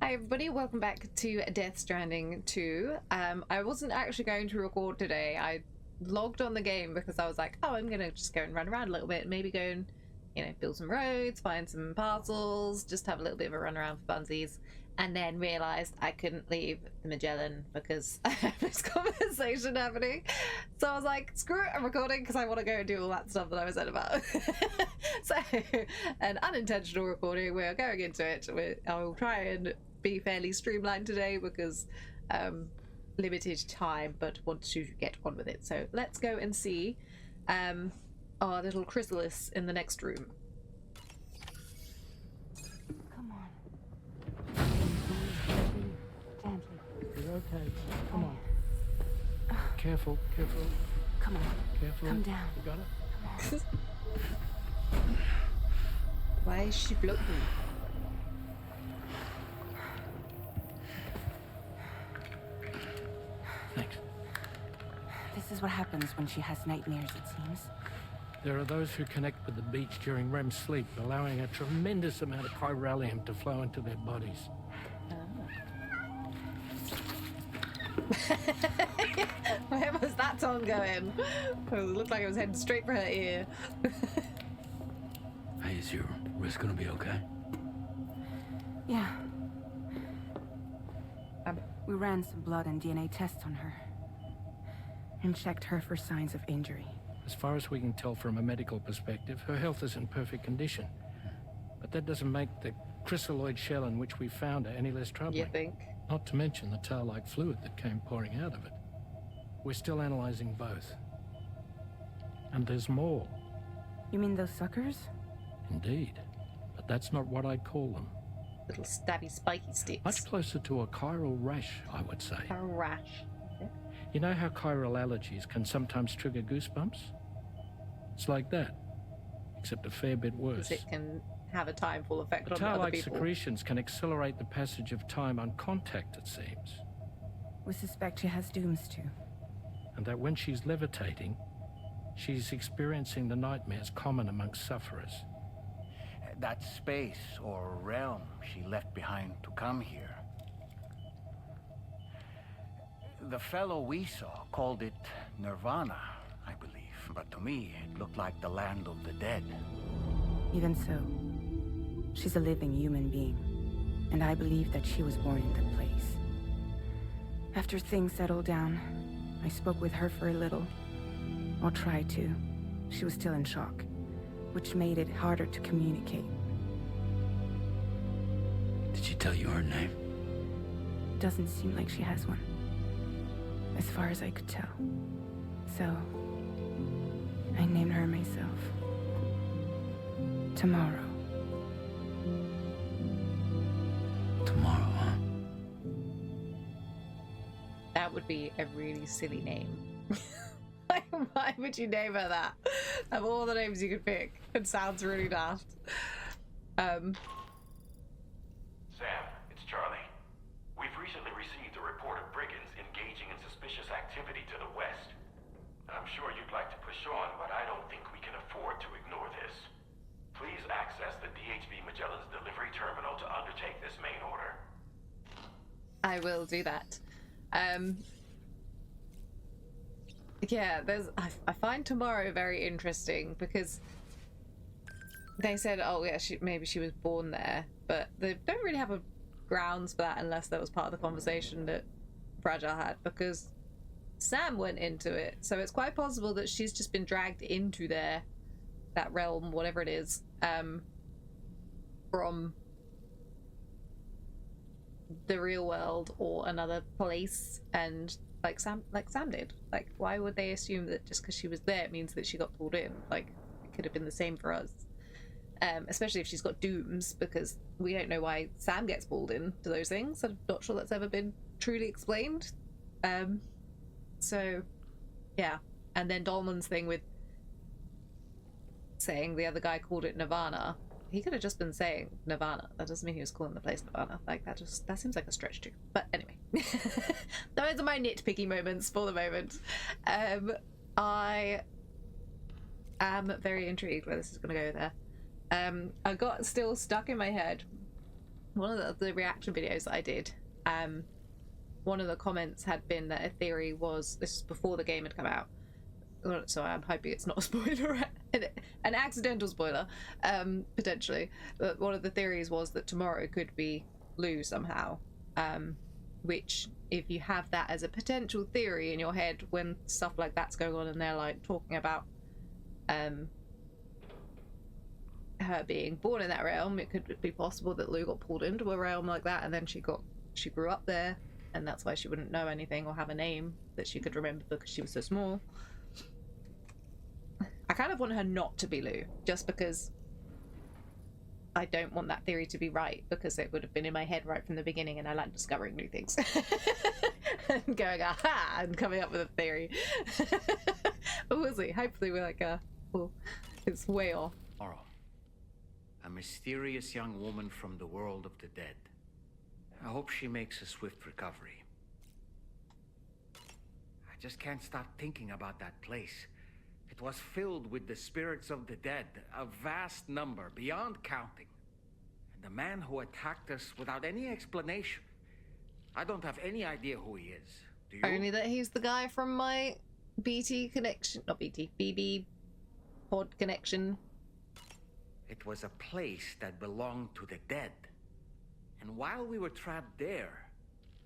Hi everybody, welcome back to Death Stranding 2. I wasn't actually going to record today. I logged on the game because I was like, oh, I'm gonna just go and run around a little bit, maybe go and, build some roads, find some parcels, just have a little bit of a run around for funsies, and then realised I couldn't leave the Magellan because I have this conversation happening. So I was like, screw it, I'm recording because I want to go and do all that stuff that I was said about. So, an unintentional recording, we're going into it. I will try and be fairly streamlined today because limited time, but want to get on with it. So let's go and see our little chrysalis in the next room. Come on. Gently. You're okay. Come on. Careful, careful. Come on. Careful. Come down. You got it? Come on. Why is she floating? Thanks. This is what happens when she has nightmares, it seems. There are those who connect with the beach during REM sleep, allowing a tremendous amount of chiralium to flow into their bodies. Where was that song going? It looked like it was heading straight for her ear. Hey, is your wrist gonna be okay? Yeah. We ran some blood and DNA tests on her. And checked her for signs of injury. As far as we can tell from a medical perspective, her health is in perfect condition. But that doesn't make the chrysaloid shell in which we found her any less troubling. You think? Not to mention the tail-like fluid that came pouring out of it. We're still analyzing both. And there's more. You mean those suckers? Indeed. But that's not what I'd call them. Little stabby spiky sticks. Much closer to a chiral rash, I would say. A rash. Okay. You know how chiral allergies can sometimes trigger goosebumps? It's like that, except a fair bit worse. Because it can have a timeful effect on other Tail-like people. secretions can accelerate the passage of time on contact, it seems. We suspect she has dooms too. And that when she's levitating, she's experiencing the nightmares common amongst sufferers. That space or realm she left behind to come here. The fellow we saw called it Nirvana, I believe. But to me, it looked like the land of the dead. Even so, she's a living human being. And I believe that she was born in that place. After things settled down, I spoke with her for a little. Or tried to. She was still in shock, which made it harder to communicate. Did she tell you her name? Doesn't seem like she has one. As far as I could tell. So, I named her myself. Tomorrow. Tomorrow, huh? That would be a really silly name. Why would you name her that? Of all the names you could pick, it sounds really daft. Sam, it's Charlie. We've recently received a report of brigands engaging in suspicious activity to the west. I'm sure you'd like to push on, but I don't think we can afford to ignore this. Please access the DHB Magellan's delivery terminal to undertake this main order. I will do that. Yeah, I find tomorrow very interesting because they said, oh yeah, maybe she was born there, but they don't really have a grounds for that unless that was part of the conversation that Fragile had, because Sam went into it, so it's quite possible that she's just been dragged into that realm, whatever it is, from the real world or another place, and like Sam did. Like, why would they assume that just because she was there means that she got pulled in? Like, it could have been the same for us. Especially if she's got dooms, because we don't know why Sam gets pulled in to those things. I'm not sure that's ever been truly explained. So, yeah. And then Dolman's thing with saying the other guy called it Nirvana. He could have just been saying Nirvana. That doesn't mean he was calling the place Nirvana. Like, that seems like a stretch too. But anyway. Those are my nitpicky moments for the moment. I am very intrigued where this is going to go there. I got still stuck in my head one of the reaction videos that I did, one of the comments had been that a theory was, this is before the game had come out, so I'm hoping it's not a spoiler, an accidental spoiler, potentially, but one of the theories was that tomorrow could be Lou somehow, which, if you have that as a potential theory in your head when stuff like that's going on and they're like talking about her being born in that realm, it could be possible that Lou got pulled into a realm like that and then she grew up there, and that's why she wouldn't know anything or have a name that she could remember because she was so small. I kind of want her not to be Lou, just because I don't want that theory to be right, because it would have been in my head right from the beginning, and I like discovering new things. And going, aha, and coming up with a theory. But we'll see. Hopefully we're like, well, it's way off. Tomorrow, a mysterious young woman from the world of the dead. I hope she makes a swift recovery. I just can't stop thinking about that place. It was filled with the spirits of the dead, a vast number, beyond counting. And the man who attacked us without any explanation. I don't have any idea who he is. Do you? Only that he's the guy from my BT connection, not BT, BB pod connection. It was a place that belonged to the dead. And while we were trapped there,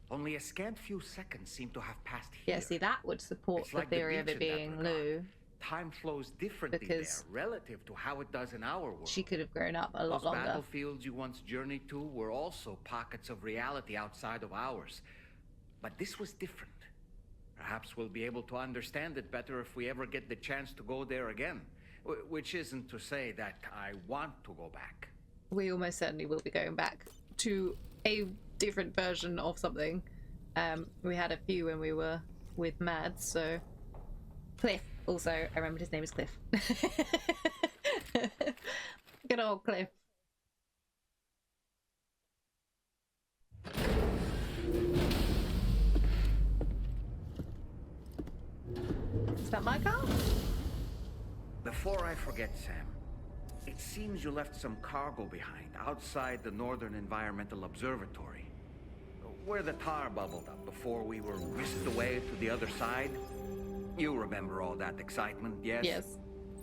only a scant few seconds seemed to have passed here. Yeah, see, that would support It's the like the theory of beach it in that being regard. Lou. Time flows differently Because there, relative to how it does in our world. She could have grown up a lot Those longer. battlefields you once journeyed to were also pockets of reality outside of ours. But this was different. Perhaps we'll be able to understand it better if we ever get the chance to go there again. Which isn't to say that I want to go back. We almost certainly will be going back to a different version of something. We had a few when we were with Mads, so... Cliff. Also, I remembered his name is Cliff. Good old Cliff. Is that my car? Before I forget, Sam, it seems you left some cargo behind outside the Northern Environmental Observatory, where the tar bubbled up before we were whisked away to the other side. You remember all that excitement, yes? Yes.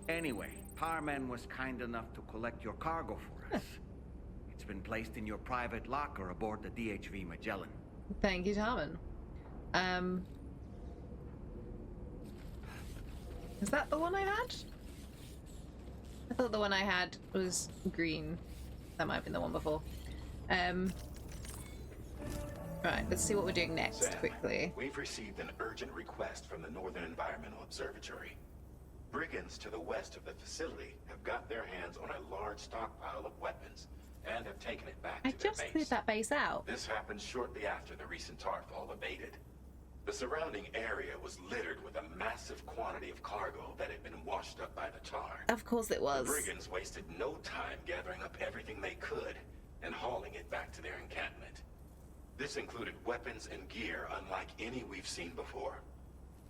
Anyway, Tarman was kind enough to collect your cargo for us. It's been placed in your private locker aboard the DHV Magellan. Thank you, Tarman. Is that the one I had? I thought the one I had was green. That might have been the one before. Right, let's see what we're doing next, Sam, quickly. We've received an urgent request from the Northern Environmental Observatory. Brigands to the west of the facility have got their hands on a large stockpile of weapons and have taken it back I to their just base. cleared that base out. This happened shortly after the recent tarfall abated. The surrounding area was littered with a massive quantity of cargo that had been washed up by the tar. Of course it was. The Brigands wasted no time gathering up everything they could and hauling it back to their encampment. This included weapons and gear unlike any we've seen before.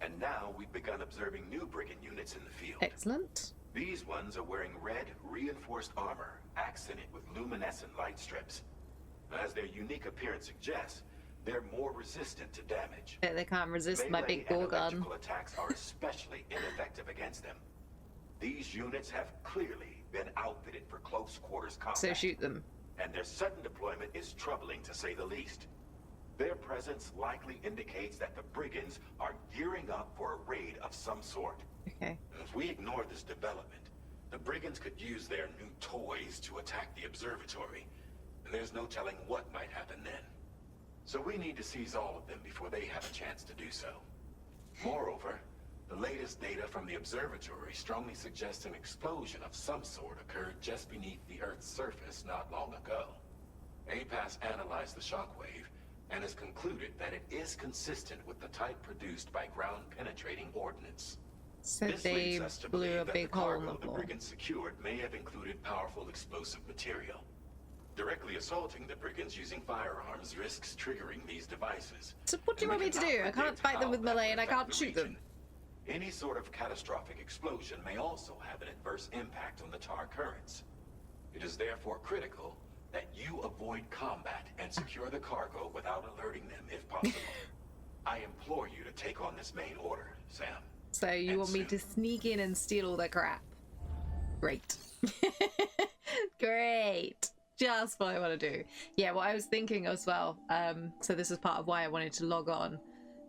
And now we've begun observing new Brigand units in the field. Excellent. These ones are wearing red, reinforced armor, accented with luminescent light strips. As their unique appearance suggests, they're more resistant to damage. They can't resist my Melee big and ball gun. electrical attacks are especially ineffective against them. These units have clearly been outfitted for close quarters combat. So shoot them. And their sudden deployment is troubling to say the least. Their presence likely indicates that the Brigands are gearing up for a raid of some sort. Okay. If we ignore this development, the Brigands could use their new toys to attack the observatory, and there's no telling what might happen then. So we need to seize all of them before they have a chance to do so. Moreover, the latest data from the observatory strongly suggests an explosion of some sort occurred just beneath the Earth's surface not long ago. APAS analyzed the shockwave and has concluded that it is consistent with the type produced by ground-penetrating ordnance. So This they leads us to blew believe a that big the hole in cargo the the floor. Brigands secured may have included powerful explosive material. Directly assaulting the Brigands using firearms risks triggering these devices. So what do you And want me we to do? cannot I can't predict fight them how with that melee will and I affect can't the shoot them. region. Any sort of catastrophic explosion may also have an adverse impact on the tar currents. It is therefore critical that you avoid combat and secure the cargo without alerting them if possible. I implore you to take on this main order, Sam. So you want me to sneak in and steal all the crap? Great. Great. Just what I want to do. Yeah, what I was thinking as well, so this is part of why I wanted to log on,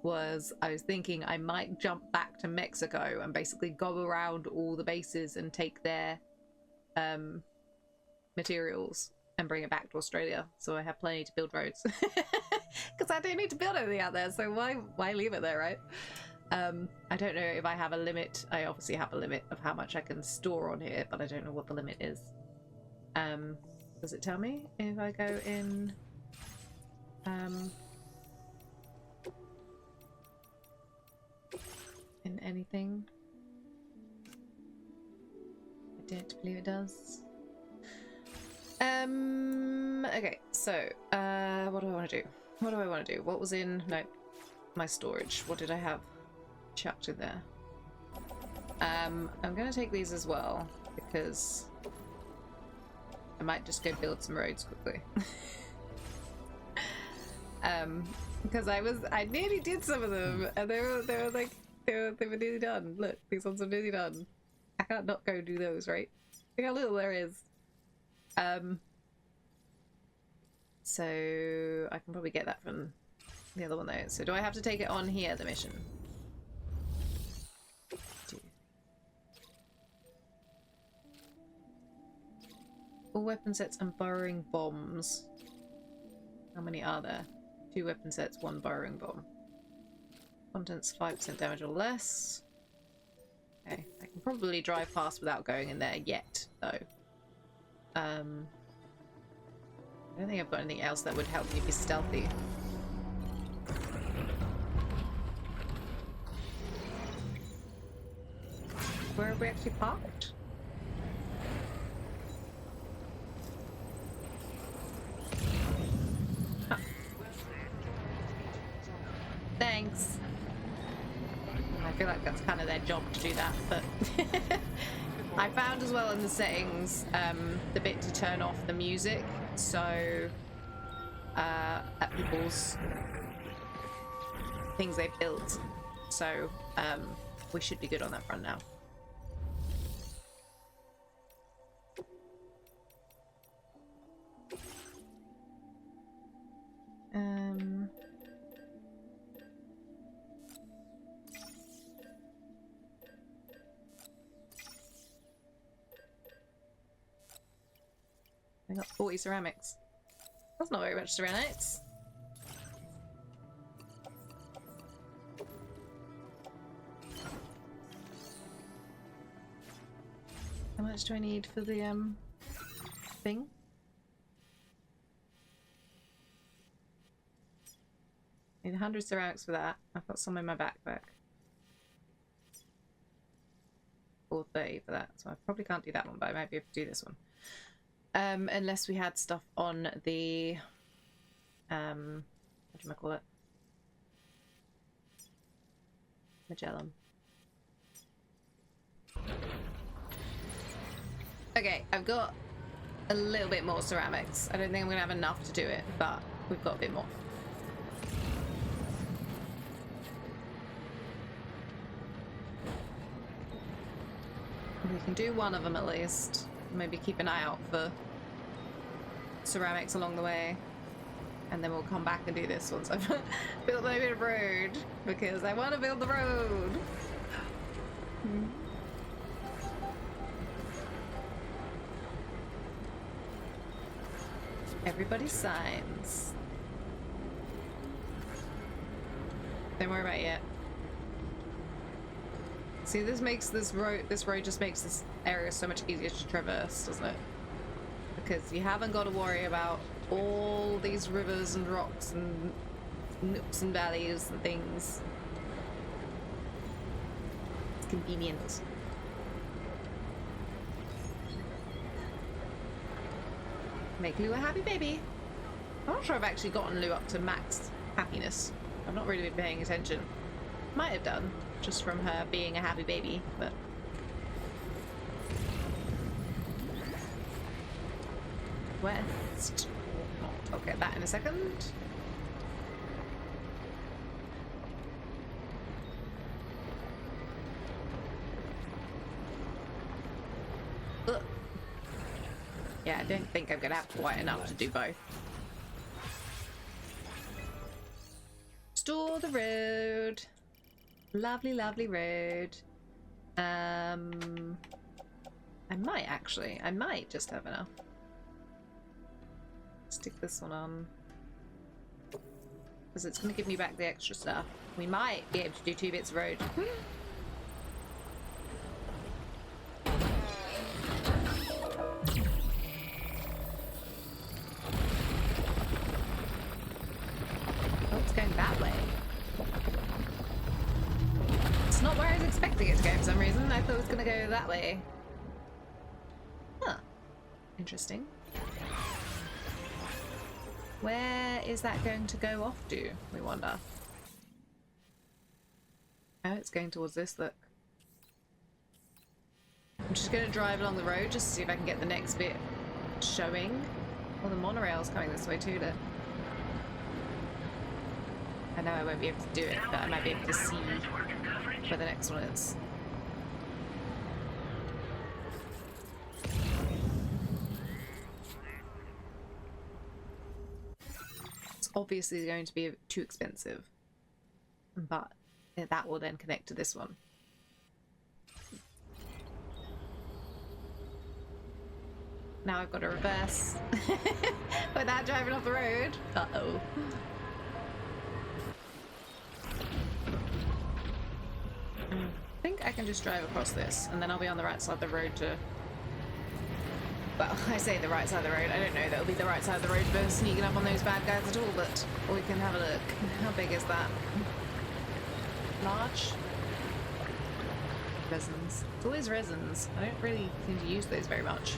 was I was thinking I might jump back to Mexico and basically go around all the bases and take their materials and bring it back to Australia, so I have plenty to build roads. Because I don't need to build anything out there, so why leave it there, right? I don't know if I have a limit. I obviously have a limit of how much I can store on here, but I don't know what the limit is. Does it tell me if I go in anything? I don't believe it does. Okay, so what do I want to do? What do I want to do? What was in my storage? What did I have chucked in there? I'm gonna take these as well because I might just go build some roads quickly. Because I nearly did some of them and they were nearly done. Look, these ones are nearly done. I can't not go do those, right? Look how little there is. So I can probably get that from the other one though. So do I have to take it on here, the mission? All weapon sets and burrowing bombs. How many are there? 2 weapon sets, 1 burrowing bomb. Contents 5% damage or less. Okay, I can probably drive past without going in there yet, though. I don't think I've got anything else that would help me be stealthy. Where are we actually parked? Huh. Thanks. I feel like that's kind of their job to do that, but I found as well in the settings the bit to turn off the music, so at people's things they've built, so we should be good on that front now. I got 40 ceramics. That's not very much ceramics. How much do I need for the thing? I need 100 ceramics for that. I've got some in my backpack. Or 30 for that, so I probably can't do that one, but I might be able to do this one. Unless we had stuff on the what do I call it? Magellan. Okay, I've got a little bit more ceramics. I don't think I'm gonna have enough to do it, but we've got a bit more. We can do one of them at least. Maybe keep an eye out for ceramics along the way, and then we'll come back and do this once I've built my bit of road, because I want to build the road. Everybody signs. Don't worry about it yet. See, this makes this road just makes this area so much easier to traverse, doesn't it? Because you haven't got to worry about all these rivers and rocks and nooks and valleys and things. It's convenient. Make Lou a happy baby. I'm not sure I've actually gotten Lou up to max happiness. I've not really been paying attention. Might have done, just from her being a happy baby, but... Where? chest. I'll get that in a second. Ugh. Yeah, I don't think I'm gonna have quite enough to do both. Store the road. Lovely, lovely road. I might just have enough. Stick this one on. Because it's going to give me back the extra stuff. We might be able to do 2 bits of road. Oh, it's going that way. It's not where I was expecting it to go for some reason. I thought it was going to go that way. Huh. Interesting. Where is that going to go off to, we wonder? Oh, it's going towards this, look. I'm just going to drive along the road just to see if I can get the next bit showing. Oh, the monorail's coming this way too, look. I know I won't be able to do it, but I might be able to see where the next one is. It's obviously going to be too expensive, but that will then connect to this one. Now I've got to reverse without driving off the road. Uh-oh. I think I can just drive across this and then I'll be on the right side of the road to... Well, I say the right side of the road. I don't know that it'll be the right side of the road for sneaking up on those bad guys at all, but we can have a look. How big is that? Large? Resins. It's always resins. I don't really seem to use those very much.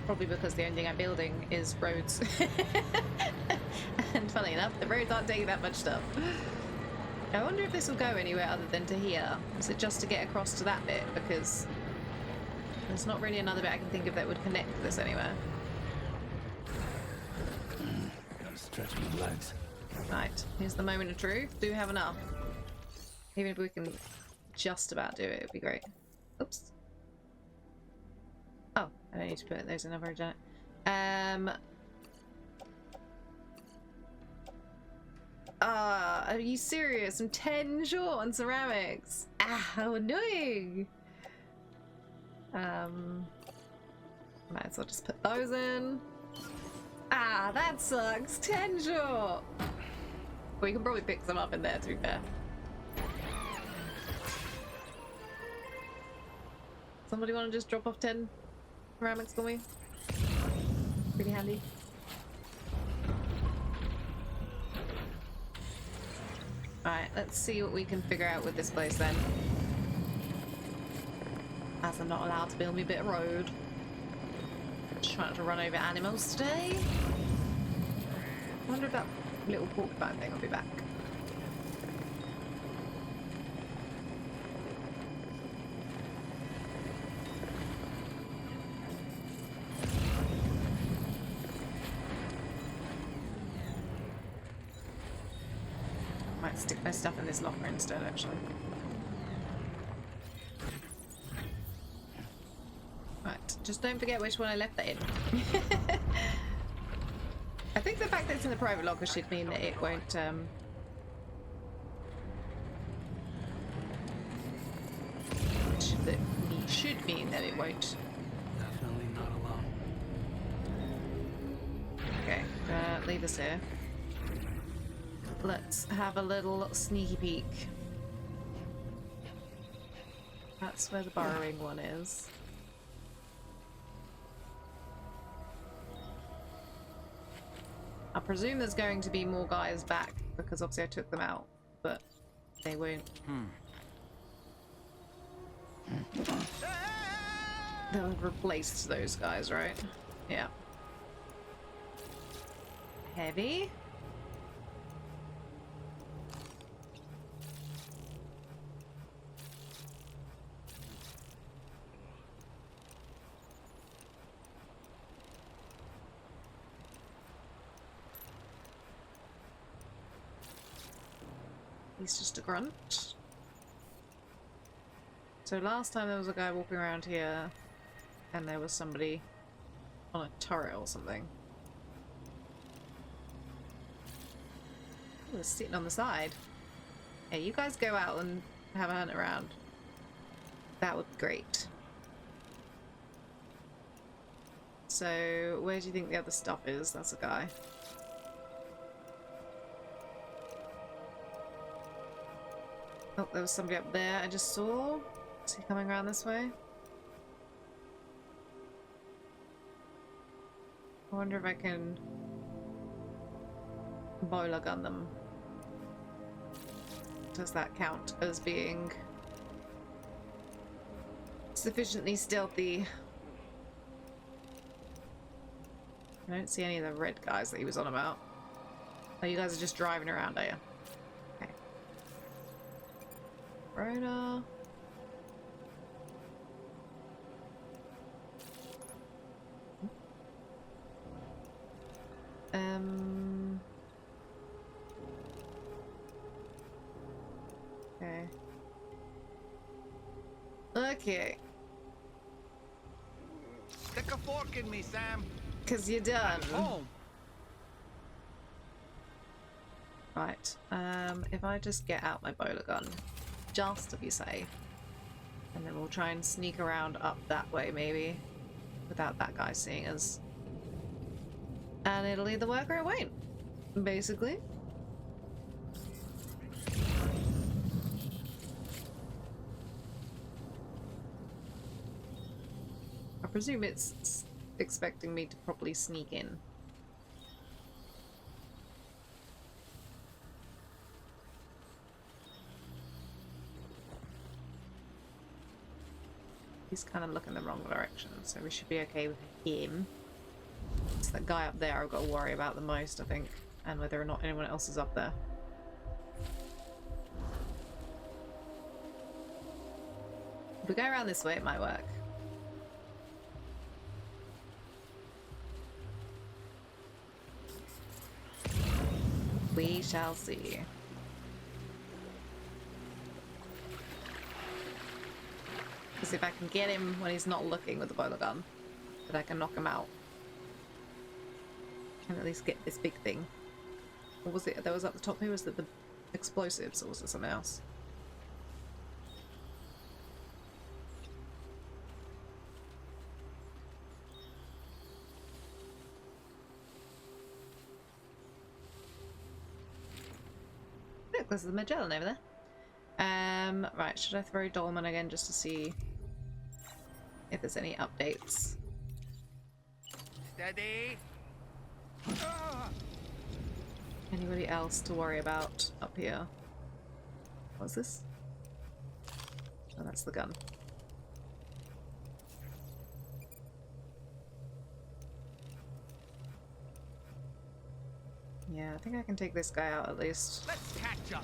Probably because the only thing I'm building is roads. And funny enough, the roads aren't taking that much stuff. I wonder if this will go anywhere other than to here. Is it just to get across to that bit? Because there's not really another bit I can think of that would connect to this anywhere. Gotta stretch my legs. Right, here's the moment of truth. Do we have enough? Even if we can just about do it, it'd be great. Oops. Oh, I don't need to put those in. I've already done it. Are you serious? I'm 10 short on ceramics. Ah, how annoying. Might as well just put those in. Ah, that sucks. 10 short. We can probably pick some up in there, to be fair. Somebody want to just drop off 10 ceramics for me? Pretty handy. Alright, let's see what we can figure out with this place then. As I'm not allowed to build me a bit of road. Just trying not to run over animals today. I wonder if that little porcupine thing will be back. Might stick my stuff in this locker instead, actually. Right, just don't forget which one I left that in. I think the fact that it's in the private locker should mean that it won't, should mean that it won't. Definitely not alone. Okay, leave this here. Let's have a little sneaky peek. That's where the burrowing one is. I presume there's going to be more guys back because obviously I took them out, but they won't. They'll have replaced those guys, right? Yeah. Heavy. He's just a grunt. So last time there was a guy walking around here and there was somebody on a turret or something. Oh, they're sitting on the side. Yeah, you guys go out and have a hunt around. That would be great. So, where do you think the other stuff is? That's a guy. Oh, there was somebody up there I just saw. Is he coming around this way? I wonder if I can boiler gun them. Does that count as being sufficiently stealthy? I don't see any of the red guys that he was on about. Oh, you guys are just driving around, are you? Okay. Rhoda. Okay. Okay. Stick a fork in me, Sam. 'Cause you're done. Home. Right. If I just get out my bowler gun, just to be safe, and then we'll try and sneak around up that way, maybe, without that guy seeing us. And it'll either work or it won't, basically. I presume it's expecting me to properly sneak in. He's kind of looking the wrong direction, so we should be okay with him. It's that guy up there I've got to worry about the most, I think, and whether or not anyone else is up there. If we go around this way, it might work. We shall see. Because if I can get him when he's not looking with the boiler gun, then I can knock him out. And at least get this big thing. What was it that was at the top here? Was that the explosives, or was it something else? Look, there's the Magellan over there. Right, should I throw Dolman again just to see if there's any updates? Steady. Anybody else to worry about up here? What's this? Oh, that's the gun. Yeah, I think I can take this guy out at least. Let's catch up.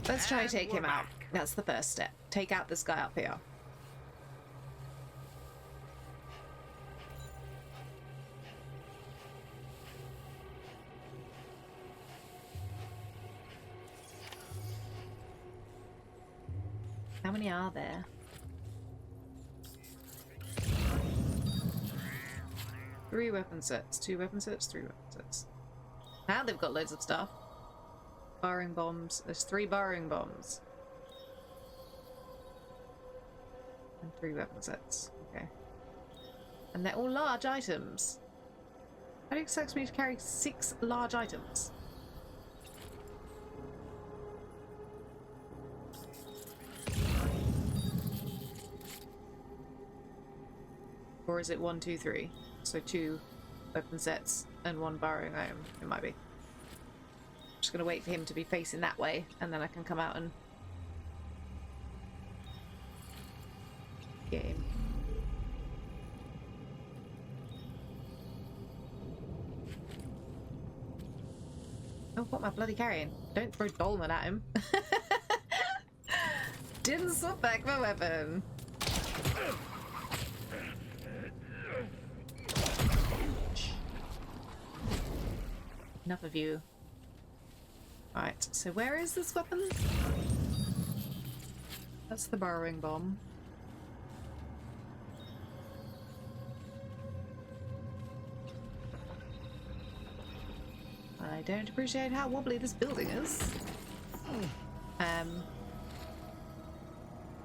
Let's try to And take we're him out. back. That's the first step. Take out this guy up here. How many are there? 3 weapon sets, 2 weapon sets, 3 weapon sets. Now they've got loads of stuff. Burrowing bombs. There's 3 burrowing bombs. And 3 weapon sets. Okay. And they're all large items. How do you expect me to carry 6 large items? Or is it 1, 2, 3? So 2 weapon sets and 1 burrowing item. It might be. Just gonna wait for him to be facing that way, and then I can come out and get him. Oh, what am I bloody carrying? Don't throw Dolman at him. Didn't swap back my weapon. Enough of you. Right, so where is this weapon? That's the burrowing bomb. I don't appreciate how wobbly this building is.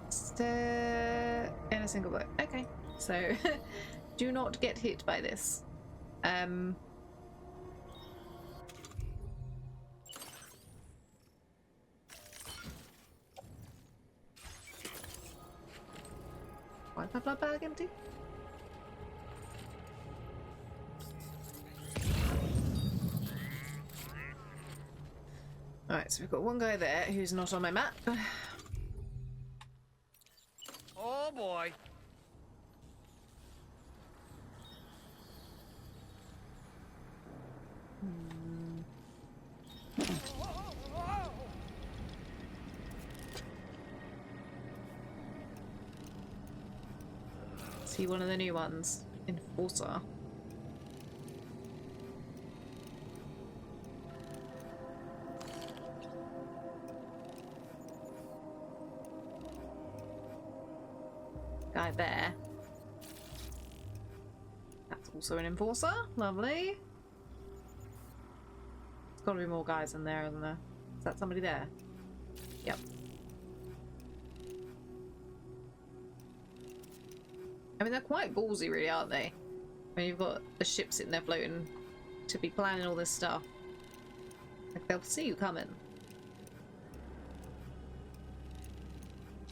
Stare in a single boat. Okay, so do not get hit by this. Why is my blood bag empty? Alright, so we've got one guy there who's not on my map. Oh boy. Is he one of the new ones? Enforcer. Guy there. That's also an enforcer. Lovely. There's got to be more guys in there, isn't there? Is that somebody there? Yep. I mean, they're quite ballsy, really, aren't they? When you've got a ship sitting there floating to be planning all this stuff. Like, they'll see you coming.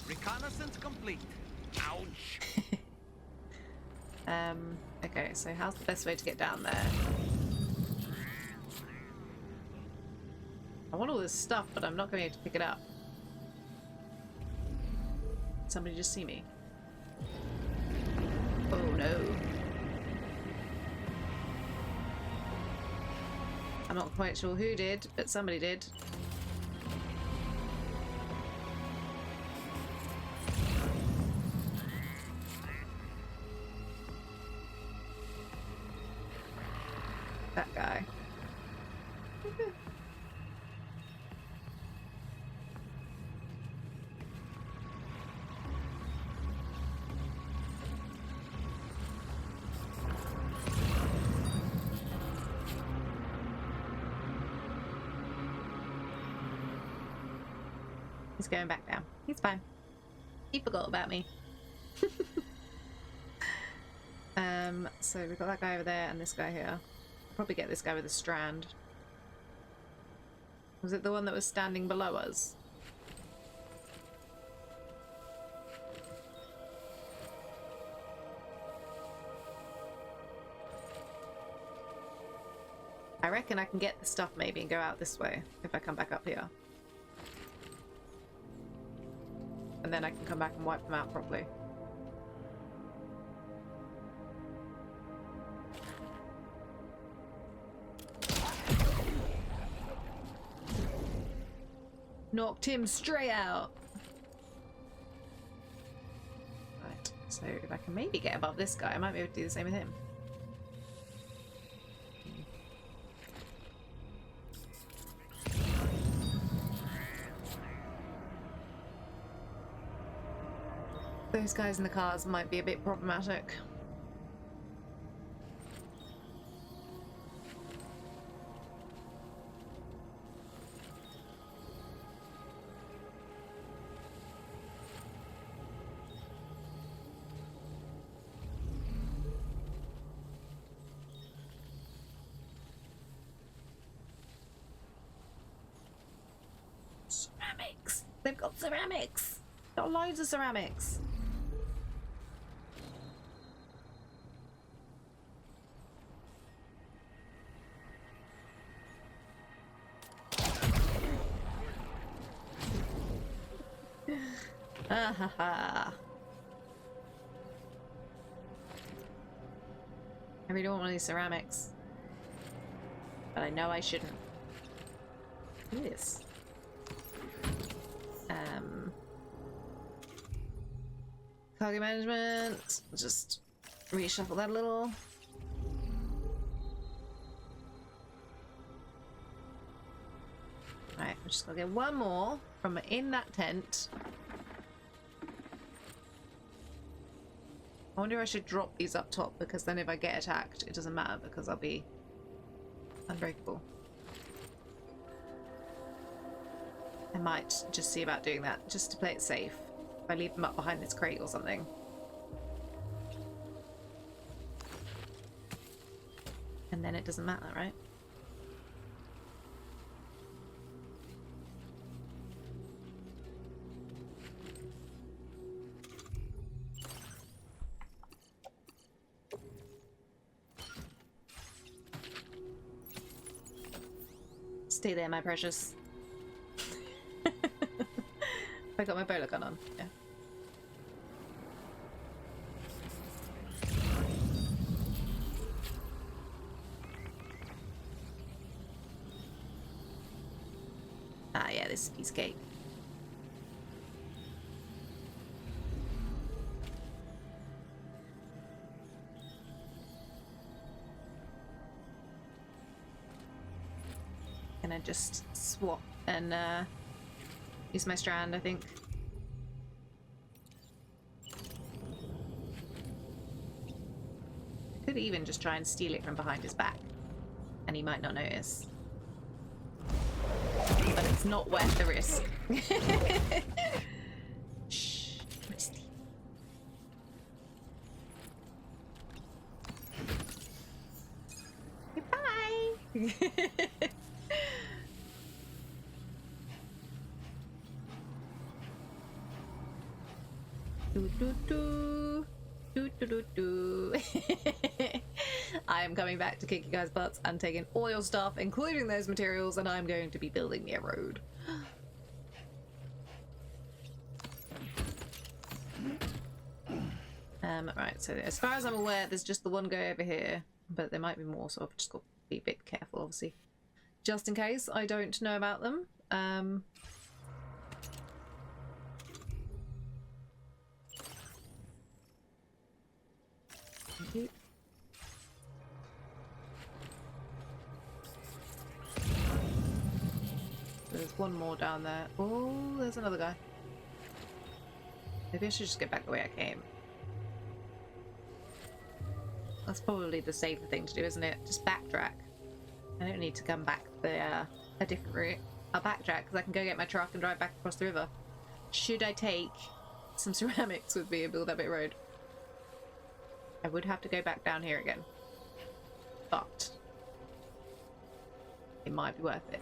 Reconnaissance complete. Ouch. Okay, so how's the best way to get down there? I want all this stuff, but I'm not going to be able to pick it up. Somebody just see me. Oh no. I'm not quite sure who did, but somebody did. That guy. He's going back down. He's fine. He forgot about me. So we've got that guy over there and this guy here. Probably get this guy with a strand. Was it the one that was standing below us? I reckon I can get the stuff maybe and go out this way if I come back up here. And then I can come back and wipe them out properly. Knocked him straight out. Right, so if I can maybe get above this guy, I might be able to do the same with him. Those guys in the cars might be a bit problematic. Ceramics! They've got ceramics! Got loads of ceramics! Ah ha ha. I really want one of these ceramics. But I know I shouldn't. Look at this. Cargo management. Just reshuffle that a little. Right, I'm just gonna get one more from in that tent. I wonder if I should drop these up top, because then if I get attacked, it doesn't matter because I'll be unbreakable. I might just see about doing that, just to play it safe. If I leave them up behind this crate or something. And then it doesn't matter, right? Stay there, my precious. I got my bowler gun on, yeah. Ah, yeah, this is a piece of cake. Gonna just swap and use my strand, I think. Could even just try and steal it from behind his back, and he might not notice. But it's not worth the risk. Shh. Goodbye. I am coming back to kick you guys' butts and taking all your stuff, including those materials, and I'm going to be building me a road. Right, so as far as I'm aware, there's just the one guy over here, but there might be more, so I've just got to be a bit careful, obviously. Just in case I don't know about them. Thank you. There's one more down there. Oh, there's another guy. Maybe I should just get back the way I came. That's probably the safer thing to do, isn't it? Just backtrack. I don't need to come back a different route. I'll backtrack because I can go get my truck and drive back across the river. Should I take some ceramics with me and build that bit of road? I would have to go back down here again. But it might be worth it.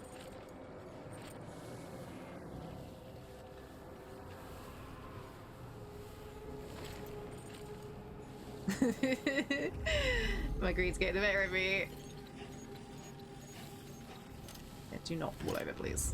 My greed's getting the better of me. Yeah, do not fall over, please.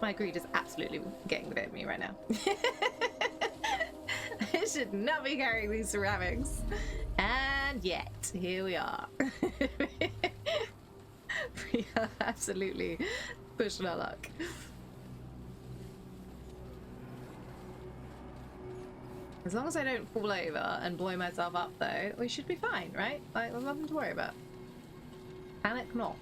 My greed is absolutely getting the bit of me right now. I should not be carrying these ceramics. And yet, here we are. We are absolutely pushing our luck. As long as I don't fall over and blow myself up, though, we should be fine, right? Like, there's nothing to worry about. Panic not.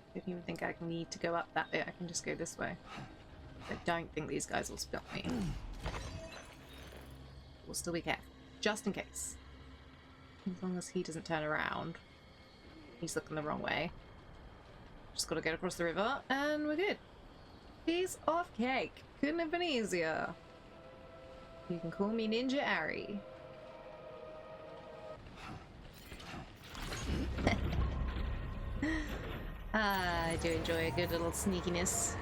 I don't even think I need to go up that bit. I can just go this way. I don't think these guys will spot me. We'll still be careful, just in case. As long as he doesn't turn around. He's looking the wrong way. Just gotta get across the river, and we're good. Piece of cake. Couldn't have been easier. You can call me Ninja Ari. I do enjoy a good little sneakiness.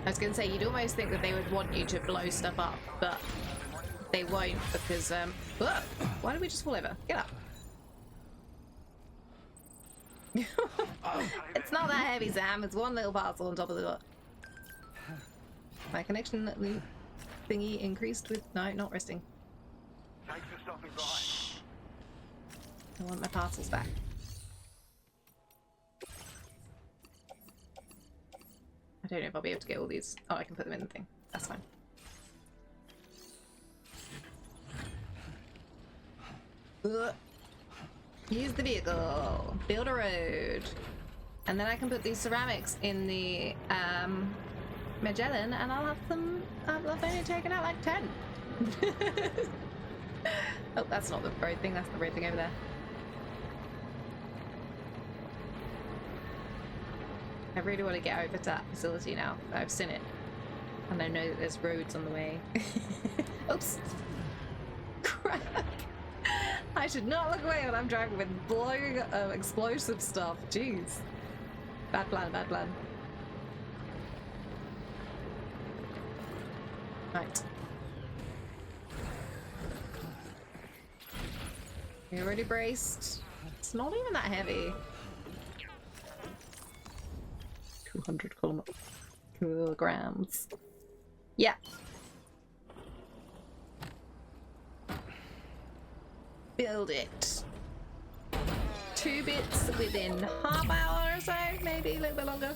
I was gonna say, you'd almost think that they would want you to blow stuff up, but they won't because, whoa, why did we just fall over? Get up. It's not that heavy, Sam. It's one little parcel on top of the door. My connection thingy increased with... No, not resting. Shh. I want my parcels back. I don't know if I'll be able to get all these. Oh, I can put them in the thing. That's fine. Use the vehicle. Build a road. And then I can put these ceramics in the Magellan and I'll have them... I've only taken out like 10. Oh, that's not the road thing. That's the road thing over there. I really want to get over to that facility now. I've seen it. And I know that there's roads on the way. Oops. Crap. I should not look away when I'm driving with blowing explosive stuff. Jeez. Bad plan, bad plan. Right. You're already braced. It's not even that heavy. 200 kilograms. Yeah. Build it. 2 bits within half hour or so, maybe a little bit longer.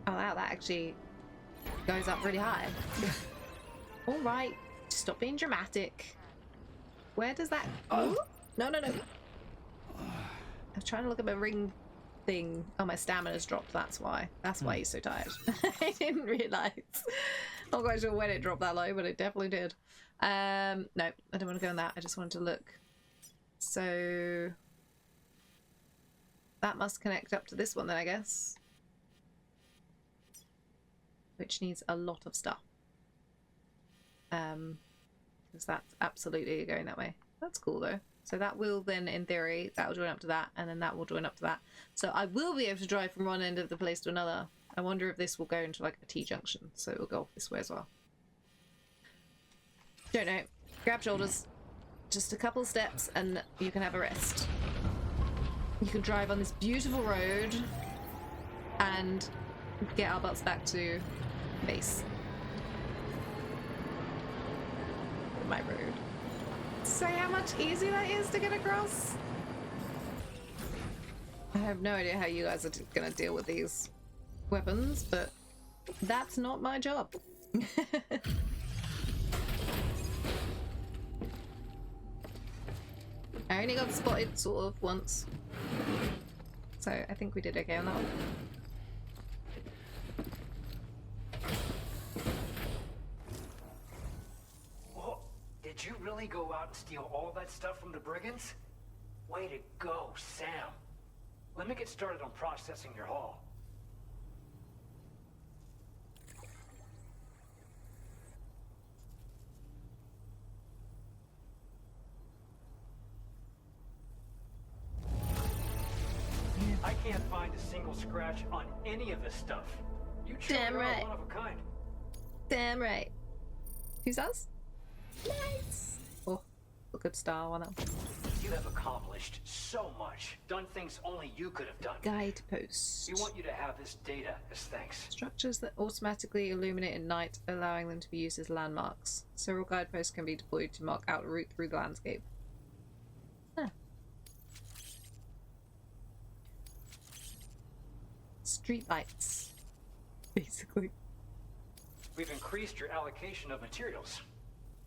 Oh wow, that actually goes up really high. All right, stop being dramatic. Where does that... Oh. No, no, no. I was trying to look at my ring thing. Oh, my stamina's dropped, that's why. That's why he's so tired. I didn't realise. Not quite sure when it dropped that low, but it definitely did. No, I don't want to go on that. I just wanted to look. So... that must connect up to this one then, I guess. Which needs a lot of stuff. Because that's absolutely going that way. That's cool though. So that will then, in theory, that will join up to that, and then that will join up to that. So I will be able to drive from one end of the place to another. I wonder if this will go into like a T-junction, so it will go off this way as well. Don't know. Grab shoulders. Just a couple steps and you can have a rest. You can drive on this beautiful road and get our butts back to base. My road. Say how much easier that is to get across. I have no idea how you guys are gonna deal with these weapons, but that's not my job. I only got spotted sort of once, so I think we did okay on that one. Did you really go out and steal all that stuff from the Brigands? Way to go, Sam. Let me get started on processing your haul. I can't find a single scratch on any of this stuff. You truly are right. one of a kind. Damn right. Who's us? Nice. Oh, a good star on that. You have accomplished so much, done things only you could have done. Guidepost. We want you to have this data as thanks. Structures that automatically illuminate at night, allowing them to be used as landmarks. Several guideposts can be deployed to mark out a route through the landscape. Huh. Street lights, basically. We've increased your allocation of materials.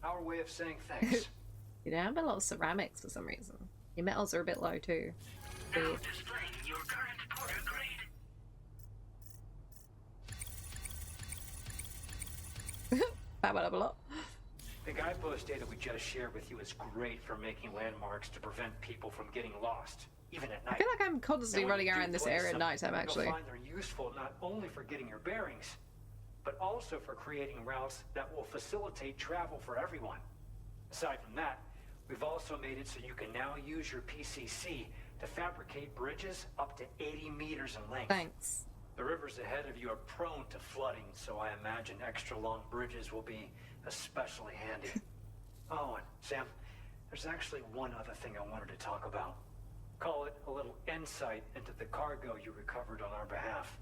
Our way of saying thanks. You don't have a lot of ceramics for some reason. Your metals are a bit low too. Now displaying your current porter grade. That went up a lot. The guidepost data we just shared with you is great for making landmarks to prevent people from getting lost, even at night. I feel like I'm constantly running around this area at night time, actually. You'll find they're useful not only for getting your bearings, but also for creating routes that will facilitate travel for everyone. Aside from that, we've also made it so you can now use your PCC to fabricate bridges up to 80 meters in length. Thanks. The rivers ahead of you are prone to flooding, so I imagine extra long bridges will be especially handy. Oh, and Sam, there's actually one other thing I wanted to talk about. Call it a little insight into the cargo you recovered on our behalf.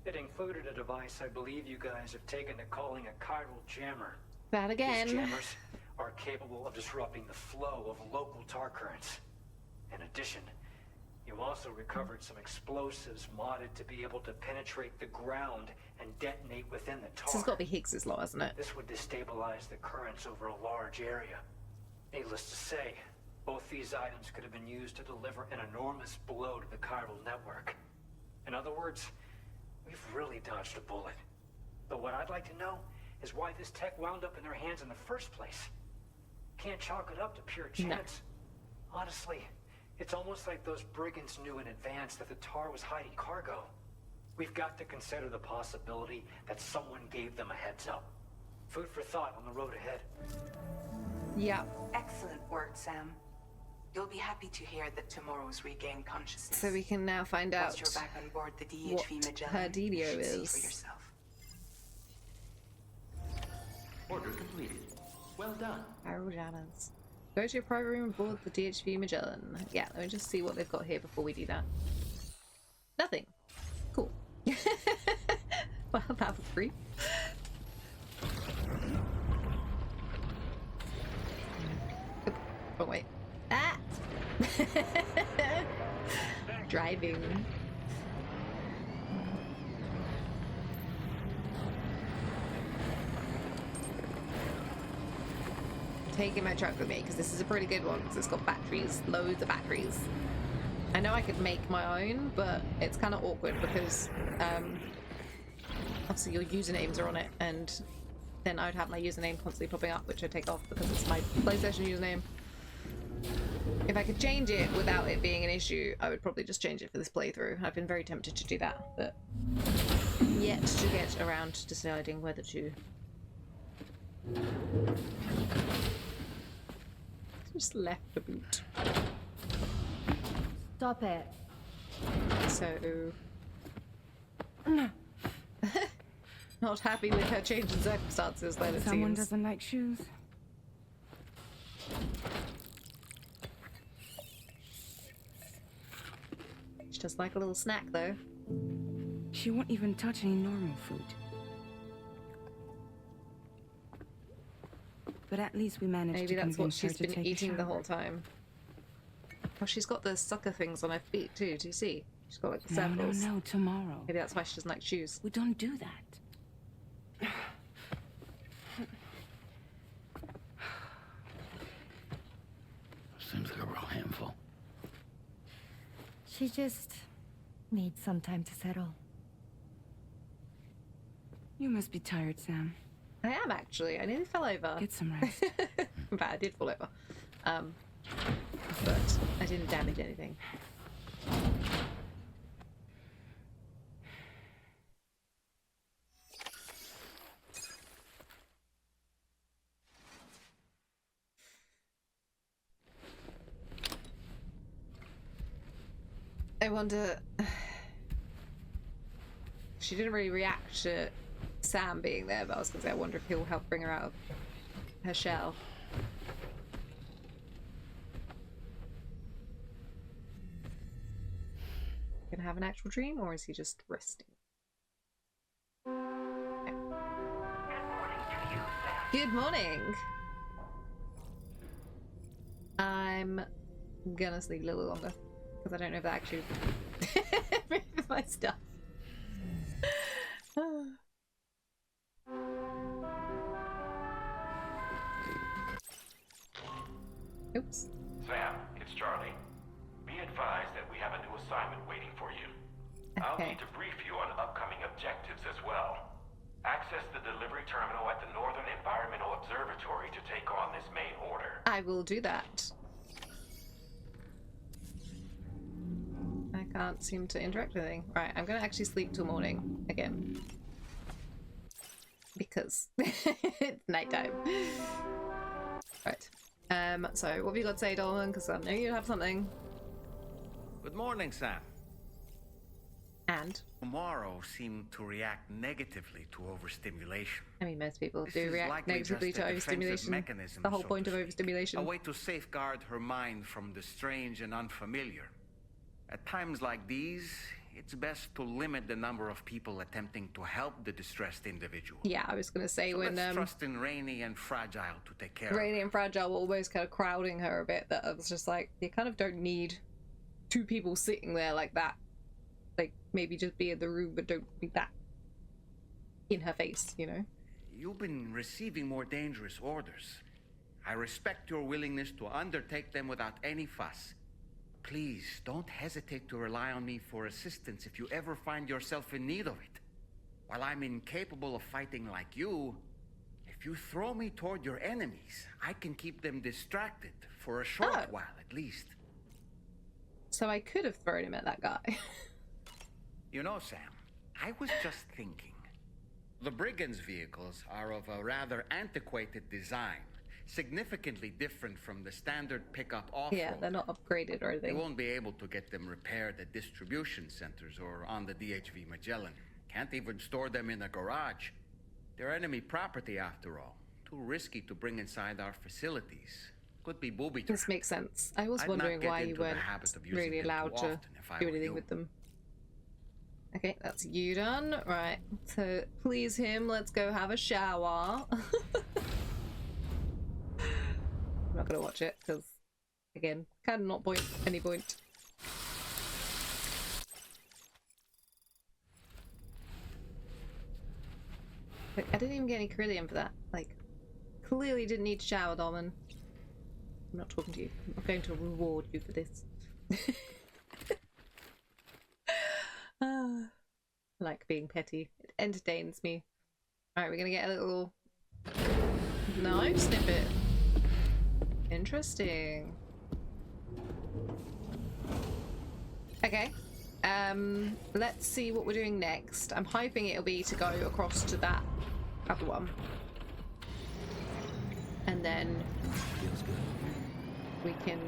It included a device I believe you guys have taken to calling a chiral jammer. That again. These jammers are capable of disrupting the flow of local tar currents. In addition, you also recovered some explosives modded to be able to penetrate the ground and detonate within the tar. This has got to be Higgs's law, isn't it? This would destabilize the currents over a large area. Needless to say, both these items could have been used to deliver an enormous blow to the chiral network. In other words, we've really dodged a bullet. But what I'd like to know is why this tech wound up in their hands in the first place. Can't chalk it up to pure chance. No. Honestly, it's almost like those brigands knew in advance that the tar was hiding cargo. We've got to consider the possibility that someone gave them a heads up. Food for thought on the road ahead. Yeah. Excellent work, Sam. You'll be happy to hear that tomorrow's regained consciousness. So we can now find out once you're back on board the DHV what Magellan, her dealio you should see is. for yourself. Order completed. Well done. Aerojammers. Go to your private room aboard the DHV Magellan. Yeah, let me just see what they've got here before we do that. Nothing. Cool. Well, that was free. Oh, wait. Ah! Driving. Taking my truck with me because this is a pretty good one because it's got batteries, loads of batteries. I know I could make my own, but it's kind of awkward because obviously your usernames are on it, and then I would have my username constantly popping up, which I take off because it's my PlayStation username. If I could change it without it being an issue, I would probably just change it for this playthrough. I've been very tempted to do that, but yet to get around to deciding whether to. Just left the boot. Stop it. So not happy with her change in circumstances, then it Someone seems. doesn't like shoes. She does like a little snack though. She won't even touch any normal food. But at least we managed Maybe to that's what convince her she's to been take a eating the shower. whole time. Oh, she's got the sucker things on her feet too. Do you see? She's got like the No, circles. no, tomorrow. Maybe that's why she doesn't like shoes. We don't do that. Seems like a real handful. She just needs some time to settle. You must be tired, Sam. I am actually. I nearly fell over. Get some rest. In fact, I did fall over. But I didn't damage anything. I wonder. She didn't really react to Sam being there, but I was gonna say I wonder if he'll help bring her out of her shell. Gonna have an actual dream, or is he just resting? Okay. Good morning. I'm gonna sleep a little longer because I don't know if that actually removes my stuff. Oops. Sam, it's Charlie. Be advised that we have a new assignment waiting for you. I'll Okay. need to brief you on upcoming objectives as well. Access the delivery terminal at the Northern Environmental Observatory to take on this main order. I will do that. I can't seem to interact with anything. Right, I'm gonna actually sleep till morning again. because it's nighttime. Right. So what have you got to say, Dolman? Because I know you have something. Good morning, Sam. And? Tomorrow seemed to react negatively to overstimulation. I mean, most people This do is react likely negatively just to a defensive overstimulation. mechanism, The whole so point to of speak. overstimulation. A way to safeguard her mind from the strange and unfamiliar. At times like these, it's best to limit the number of people attempting to help the distressed individual. Yeah, I was going to say So when let's trust in Rainy and Fragile to take care of her. Rainy and Fragile were almost kind of crowding her a bit, that I was just like, you kind of don't need two people sitting there like that. Like, maybe just be in the room, but don't be that in her face, you know? You've been receiving more dangerous orders. I respect your willingness to undertake them without any fuss. Please, don't hesitate to rely on me for assistance if you ever find yourself in need of it. While I'm incapable of fighting like you, if you throw me toward your enemies, I can keep them distracted for a short while at least. So I could have thrown him at that guy. You know, Sam, I was just thinking. The Brigands vehicles are of a rather antiquated design, significantly different from the standard pickup off-road. Yeah, they're not upgraded or anything. You won't be able to get them repaired at distribution centers or on the DHV Magellan. Can't even store them in a garage. They're enemy property after all. Too risky to bring inside our facilities. Could be booby trapped. This makes sense. I was I'd wondering not get why you into the weren't habit of using really them too allowed to often if I do were anything you. with them. Okay, that's you done. Right, to please him, let's go have a shower. I'm not gonna watch it, because, again, kind of not any point. Like, I didn't even get any Carillion for that. Like, clearly didn't need to shower, Dolman. I'm not talking to you. I'm not going to reward you for this. I like being petty. It entertains me. Alright, we're gonna get a little knife snippet. Interesting. Okay. Let's see what we're doing next. I'm hoping it'll be to go across to that other one. And then we can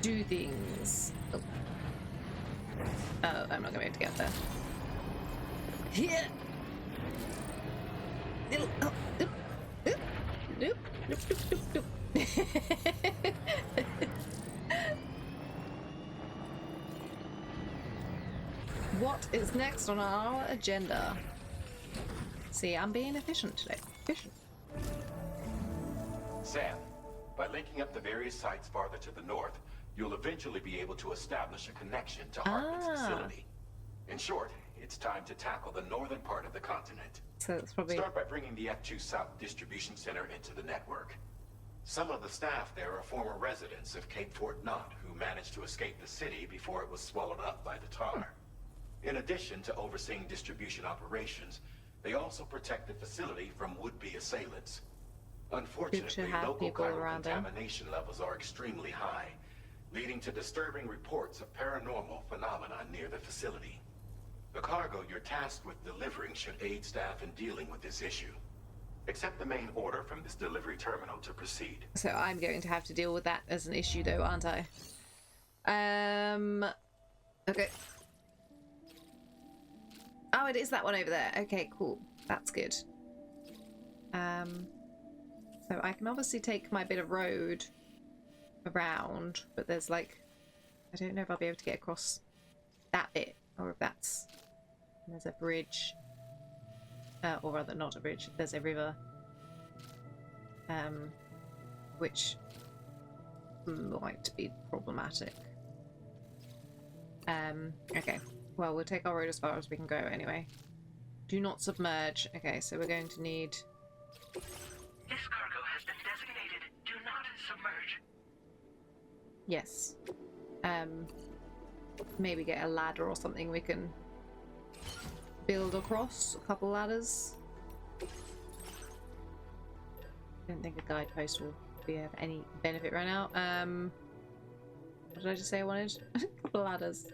do things. Oh, I'm not going to be able to get there. Here. Oh, nope, nope, nope, nope, nope, nope, nope. What is next on our agenda? See, I'm being efficient today. Efficient. Sam, by linking up the various sites farther to the north, you'll eventually be able to establish a connection to Hartman's facility. In short, it's time to tackle the northern part of the continent. So it's probably... Start by bringing the F2 South Distribution Center into the network. Some of the staff there are former residents of Cape Fort Knot who managed to escape the city before it was swallowed up by the tar. In addition to overseeing distribution operations, they also protect the facility from would-be assailants. Unfortunately, local chiral contamination levels are extremely high, leading to disturbing reports of paranormal phenomena near the facility. The cargo you're tasked with delivering should aid staff in dealing with this issue. Accept the main order from this delivery terminal to proceed. So I'm going to have to deal with that as an issue though, aren't I? Okay. Oh, it is that one over there. Okay, cool. That's good. So I can obviously take my bit of road around, but there's like, I don't know if I'll be able to get across that bit, or if that's, there's a bridge, or rather not a bridge, there's a river, which might be problematic. Okay, well, we'll take our road as far as we can go anyway. Do not submerge. Okay, so we're going to need... This cargo has been designated Do Not Submerge. Yes. Maybe get a ladder or something we can build across. A couple ladders. I don't think a guidepost will be of any benefit right now. What did I just say I wanted? A couple of ladders.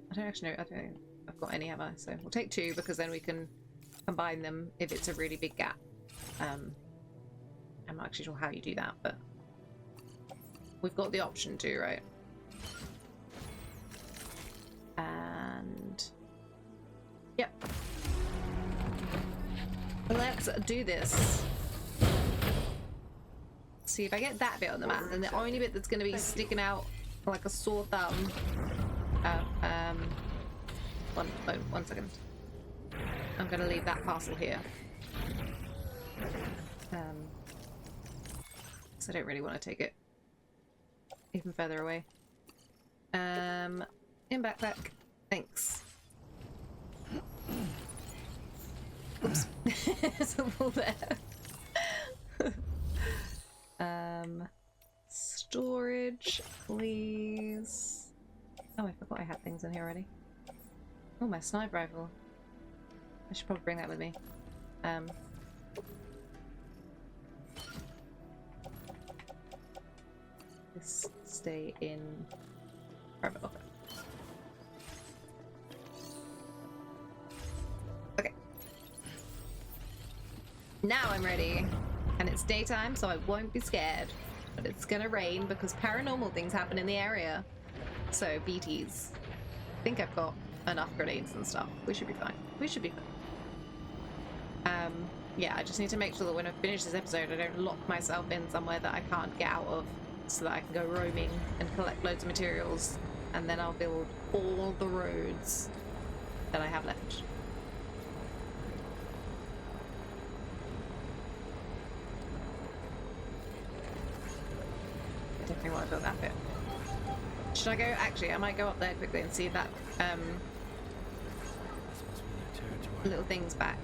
I don't actually know. I don't think I've got any, have I? So we'll take two because then we can combine them if it's a really big gap. I'm not actually sure how you do that, but we've got the option to, right? And yep. Let's do this. See if I get that bit on the map, then the only bit that's going to be sticking out like a sore thumb. One second. I'm going to leave that parcel here. So I don't really want to take it even further away. In backpack. Thanks. Oops. There's a wall there. Storage, please. Oh, I forgot I had things in here already. Oh, my sniper rifle. I should probably bring that with me. This stay in. Okay. Okay. Now I'm ready. And it's daytime, so I won't be scared. But it's gonna rain because paranormal things happen in the area. So, BTs. I think I've got enough grenades and stuff. We should be fine. We should be fine. Yeah, I just need to make sure that when I finish this episode, I don't lock myself in somewhere that I can't get out of, so that I can go roaming and collect loads of materials, and then I'll build all the roads that I have left. I definitely want to build that bit. Should I go? Actually, I might go up there quickly and see if that little thing's back.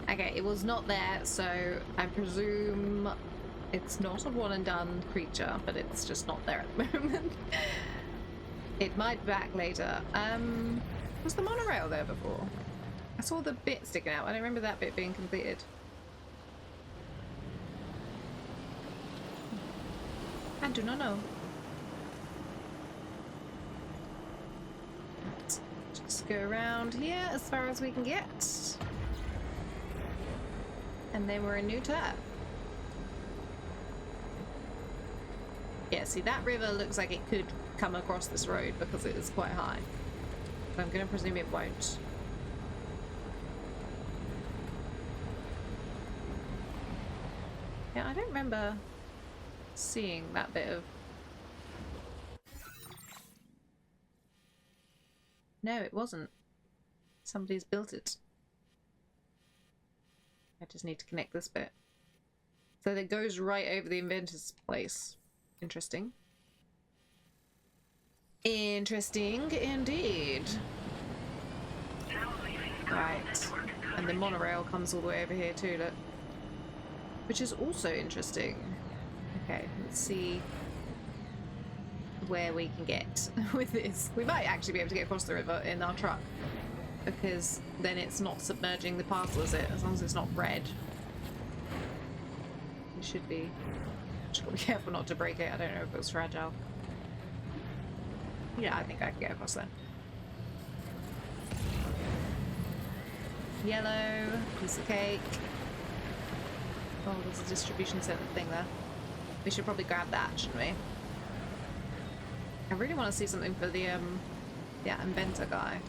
Okay, it was not there, so I presume it's not a one and done creature, but it's just not there at the moment. It might be back later. Was the monorail there before? I saw the bit sticking out. I don't remember that bit being completed. I do not know. Let's just go around here as far as we can get. And then we're in New Tab. Yeah, see, that river looks like it could come across this road because it is quite high. But I'm going to presume it won't. Yeah, I don't remember seeing that bit of... No, it wasn't. Somebody's built it. I just need to connect this bit. So that goes right over the inventor's place. Interesting. Interesting indeed. Right. And the monorail comes all the way over here too, look. Which is also interesting. Okay, let's see where we can get with this. We might actually be able to get across the river in our truck, because then it's not submerging the parcel, is it? As long as it's not red. It should be. Just gotta be careful not to break it. I don't know if it was fragile. Yeah, I think I can get across there. Yellow, piece of cake. Oh, there's a distribution center thing there. We should probably grab that, shouldn't we? I really want to see something for the inventor guy.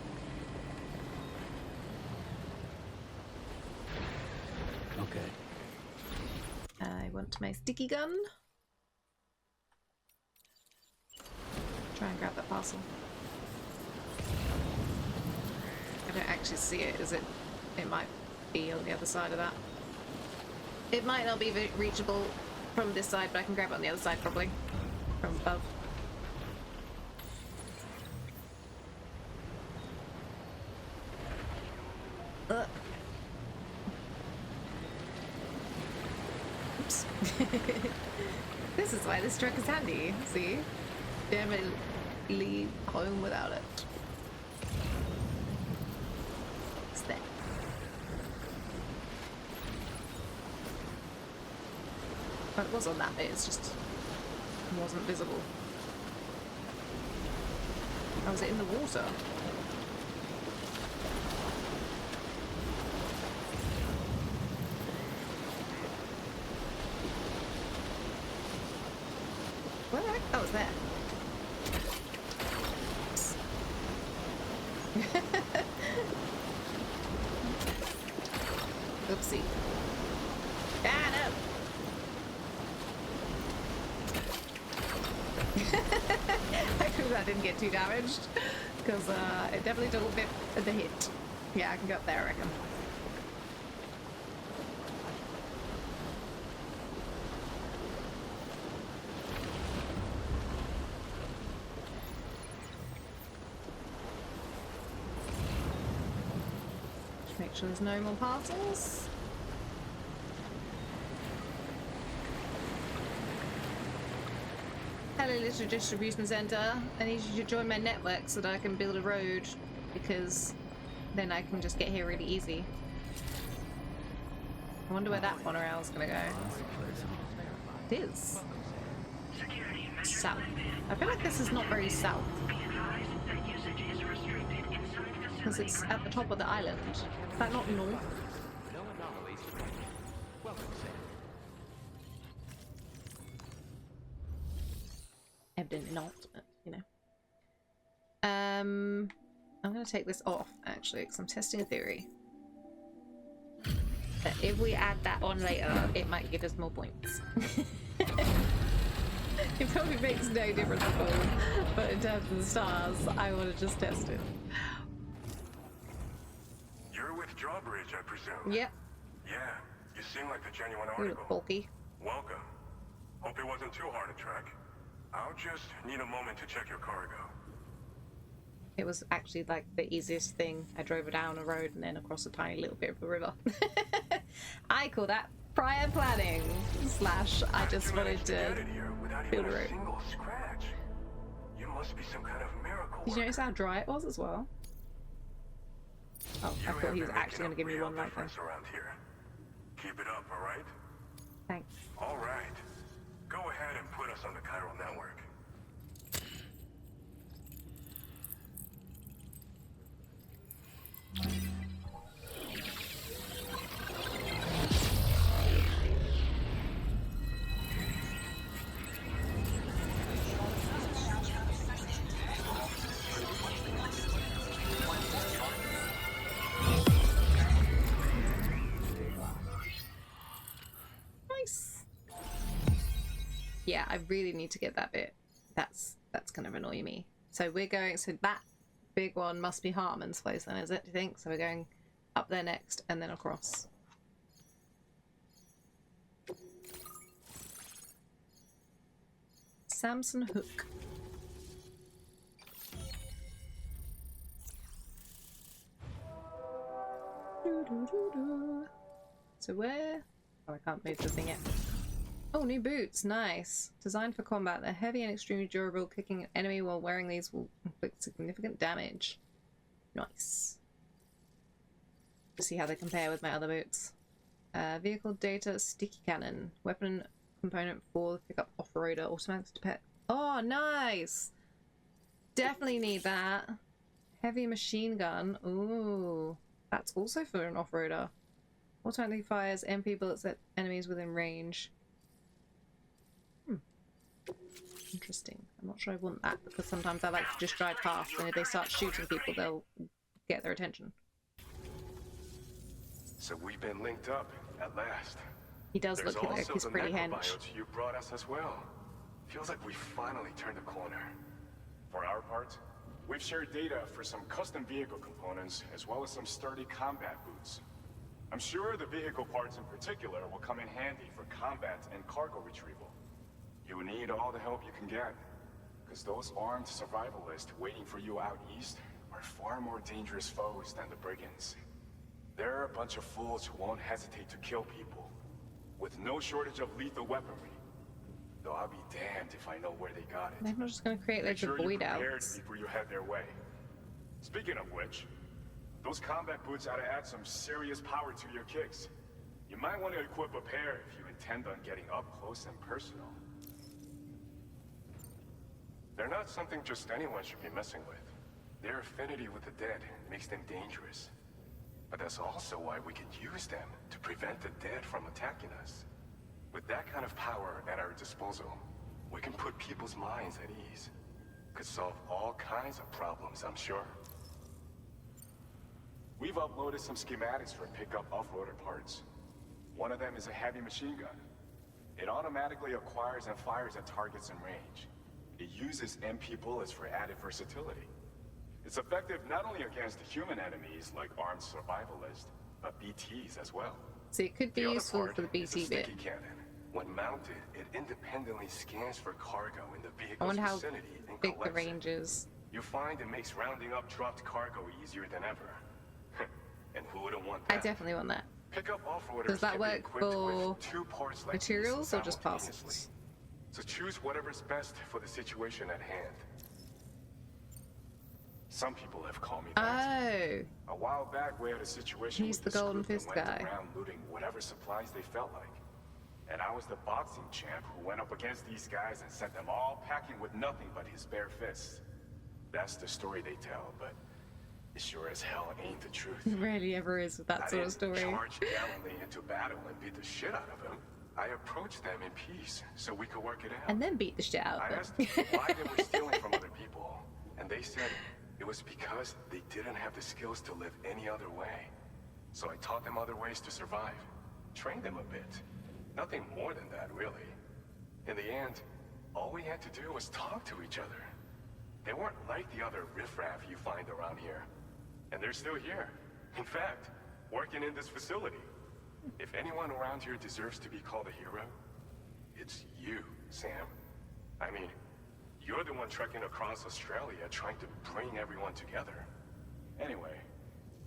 Okay. I want my sticky gun. Try and grab that parcel. I don't actually see it, is it? It might be on the other side of that. It might not be reachable from this side, but I can grab it on the other side probably. From above. Oops. This is why this truck is handy, see? Damn it, leave home without it. What's that? Well, it was on that bit, it's just wasn't visible. Oh, was it in the water? there. Oopsie. Ah, no! I hope that didn't get too damaged, because it definitely took a bit of the hit. Yeah, I can go up there, I reckon. Just make sure there's no more parcels. Hello, little distribution center. I need you to join my network so that I can build a road, because then I can just get here really easy. I wonder where that monorail is gonna go. It is. South. I feel like this is not very south. Because it's at the top of the island. Is that not north? Evidently not, but you know. I'm gonna take this off actually, because I'm testing a theory that if we add that on later, it might give us more points. It probably makes no difference at all, but in terms of the stars, I want to just test it. You're with Drawbridge, I presume? Yep. Yeah, you seem like the genuine You article. look bulky. Welcome. Hope it wasn't too hard to track. I'll just need a moment to check your cargo. It was actually like the easiest thing. I drove down a road and then across a tiny little bit of a river. I call that prior planning / I just wanted to build a road. Single scratch. You must be some kind of miracle. Did you notice how dry it was as well? Oh, I thought he was actually going to give me one like that. Around here. Keep it up, all right? Thanks. All right. Go ahead and put us on the chiral network. Nice. Yeah, I really need to get that bit. That's kind of annoying me. So we're going, so that big one must be Hartman's place then, is it, do you think? So we're going up there next and then across. Samson Hook. So where? Oh, I can't move the thing yet. Oh, new boots. Nice. Designed for combat. They're heavy and extremely durable. Kicking an enemy while wearing these will inflict significant damage. Nice. Let's see how they compare with my other boots. Vehicle data sticky cannon. Weapon component for the pickup off-roader. Automatic to pet. Oh, nice! Definitely need that. Heavy machine gun. Ooh. That's also for an off-roader. Automatically fires MP bullets at enemies within range. Interesting. I'm not sure I want that, because sometimes I like to just drive past, and if they start shooting people, they'll get their attention. So we've been linked up at last. He does look like he's pretty hench. You brought us as well. Feels like we finally turned the corner. For our part, we've shared data for some custom vehicle components, as well as some sturdy combat boots. I'm sure the vehicle parts in particular will come in handy for combat and cargo retrieval. You need all the help you can get, because those armed survivalists waiting for you out east are far more dangerous foes than the Brigands. They're a bunch of fools who won't hesitate to kill people, with no shortage of lethal weaponry. Though I'll be damned if I know where they got it. They're not just going to create loads of void outs. Before you head their way. Speaking of which, those combat boots ought to add some serious power to your kicks. You might want to equip a pair if you intend on getting up close and personal. They're not something just anyone should be messing with. Their affinity with the dead makes them dangerous. But that's also why we can use them to prevent the dead from attacking us. With that kind of power at our disposal, We can put people's minds at ease. Could solve all kinds of problems, I'm sure. We've uploaded some schematics for pickup off-roader parts. One of them is a heavy machine gun. It automatically acquires and fires at targets in range. It uses MP bullets for added versatility. It's effective not only against human enemies like armed survivalists, but BTs as well. So it could be useful for the BT bit. Cannon. When mounted, it independently scans for cargo in the I vehicle's wonder how vicinity and big the collects range is. You find it makes rounding up dropped cargo easier than ever. And who wouldn't want that? I definitely want that. Pickup off-roaders Does that can be work equipped for with 2 parts like materials these or just simultaneously. parcels? So choose whatever's best for the situation at hand. Some people have called me that. Oh. A while back, we had a situation He's with the this golden group that fist went guy. around looting whatever supplies they felt like. And I was the boxing champ who went up against these guys and sent them all packing with nothing but his bare fists. That's the story they tell, but it sure as hell ain't the truth. It rarely ever is with that sort of story. I didn't charge gallantly into battle and beat the shit out of them. I approached them in peace so we could work it out. And then beat the shit out I of them. asked them why they were stealing from other people, and they said it was because they didn't have the skills to live any other way. So I taught them other ways to survive, trained them a bit. Nothing more than that, really. In the end, all we had to do was talk to each other. They weren't like the other riffraff you find around here. And they're still here. In fact, working in this facility. If anyone around here deserves to be called a hero, it's you, Sam. I mean, you're the one trekking across Australia trying to bring everyone together. Anyway,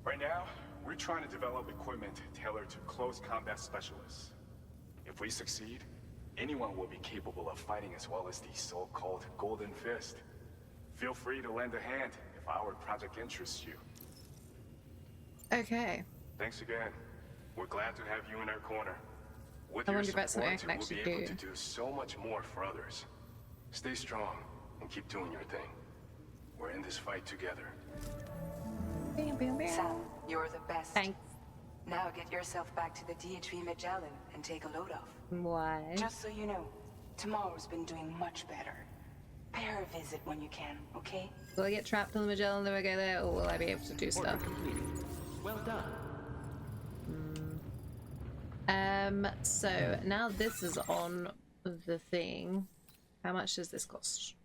right now, we're trying to develop equipment tailored to close combat specialists. If we succeed, anyone will be capable of fighting as well as the so-called Golden Fist. Feel free to lend a hand if our project interests you. Okay. Thanks again. We're glad to have you in our corner. With I your wonder if that's something I support, can we'll actually be able do. to do so much more for others. Stay strong and keep doing your thing. We're in this fight together. Sam, you're the best. Thanks. Now get yourself back to the DHV Magellan and take a load off. Why? Just so you know, tomorrow's been doing much better. Pay her a visit when you can, okay? Will I get trapped on the Magellan when I go there, or will I be able to do stuff? Well done. So now this is on the thing. How much does this cost?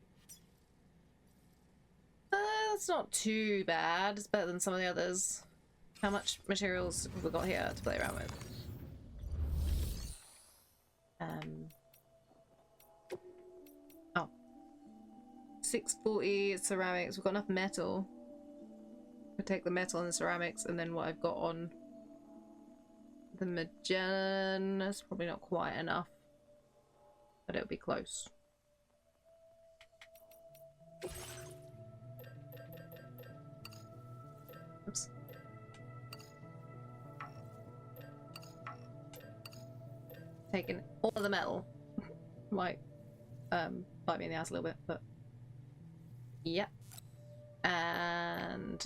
That's not too bad. It's better than some of the others. How much materials have we got here to play around with? 640 ceramics. We've got enough metal. I'll take the metal and the ceramics, and then what I've got on the Magellan is probably not quite enough, but it'll be close. Oops. Taking all of the metal. Might bite me in the ass a little bit, but yeah. And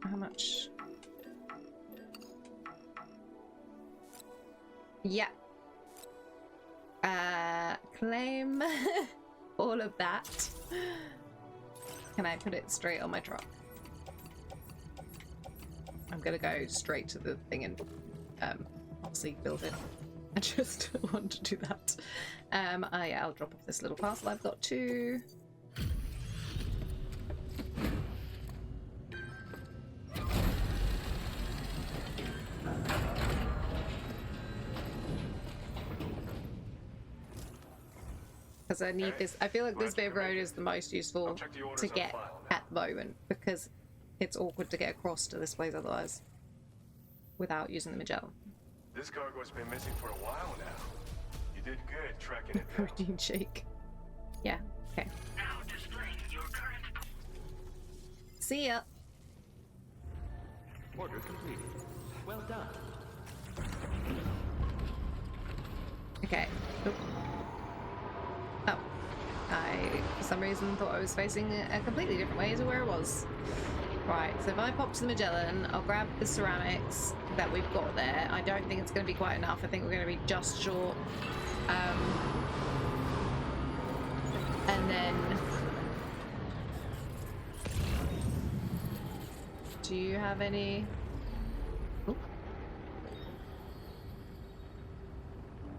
how much? Yeah. Claim all of that. Can I put it straight on my truck? I'm gonna go straight to the thing and obviously build it. I just want to do that. Yeah, I'll drop off this little parcel I've got too. Because I need this. I feel like this bit of road is the most useful to get at the moment, because it's awkward to get across to this place otherwise without using the Magellan. This cargo's been missing for a while now. You did good tracking it down. Protein shake. Yeah, okay. Now displaying your current... See ya. Order completed. Well done. Okay. Oop. Oh. I, for some reason, thought I was facing a completely different way to where I was. Right, so if I pop to the Magellan, I'll grab the ceramics that we've got there. I don't think it's going to be quite enough. I think we're going to be just short. And then... do you have any... Ooh.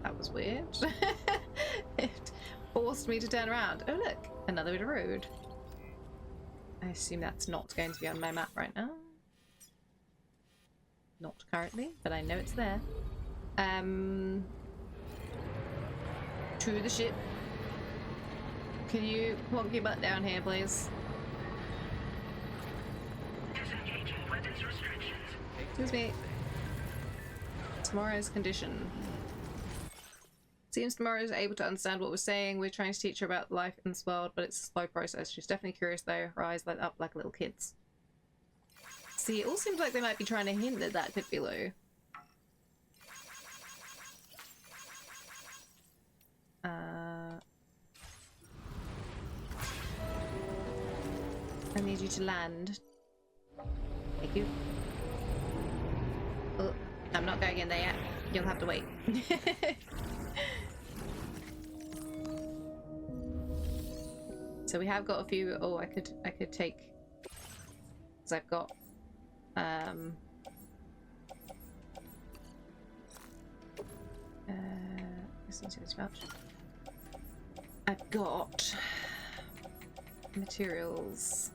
That was weird. It forced me to turn around. Oh look, another bit of road. I assume that's not going to be on my map right now. Not currently, but I know it's there. To the ship. Can you plonk your butt down here, please? Disengaging weapons restrictions. Excuse me. Tomorrow's condition. Seems Tomorrow is able to understand what we're saying. We're trying to teach her about life in this world, but it's a slow process. She's definitely curious though. Her eyes light up like little kids. See, it all seems like they might be trying to hint that that could be Lou. I need you to land. Thank you. Oh, I'm not going in there yet. You'll have to wait. So we have got a few. Oh, I could take, because I've got this is too much. I've got materials.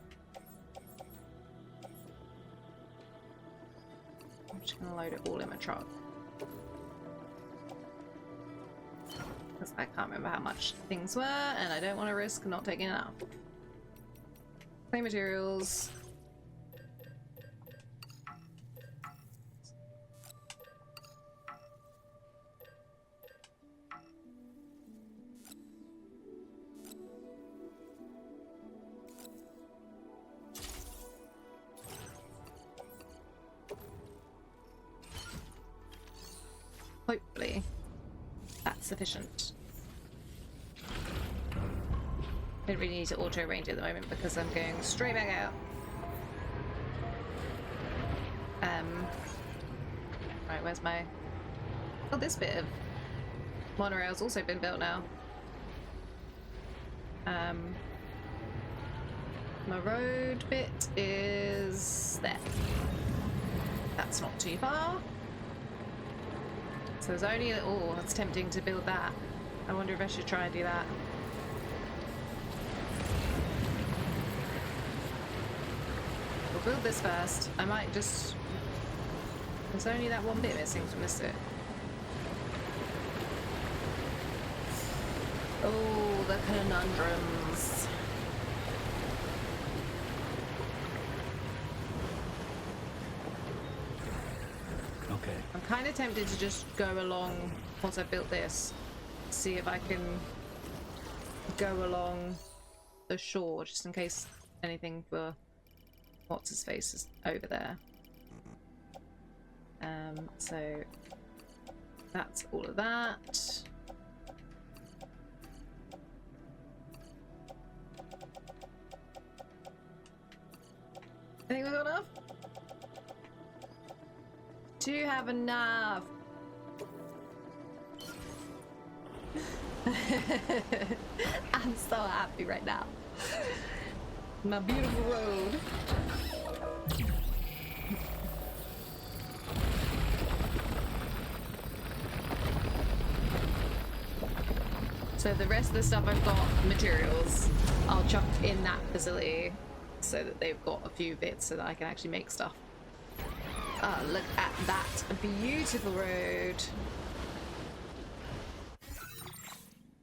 I'm just gonna load it all in my truck. Because I can't remember how much things were, and I don't want to risk not taking enough. Clay materials. Hopefully that's sufficient. I don't really need to auto range at the moment because I'm going straight back out. Right, where's my... oh, this bit of monorail's also been built now. My road bit is there. That's not too far. So there's only... oh, it's tempting to build that. I wonder if I should try and do that. We'll build this first. I might just... there's only that one bit missing from this bit. Oh, the conundrums. Okay. I'm kind of tempted to just go along once I've built this. See if I can go along the shore just in case anything for what's his face is over there. So that's all of that. I think we've got enough. Do you have enough? I'm so happy right now. My beautiful road. So the rest of the stuff I've got, materials, I'll chuck in that facility so that they've got a few bits so that I can actually make stuff. Oh, look at that beautiful road.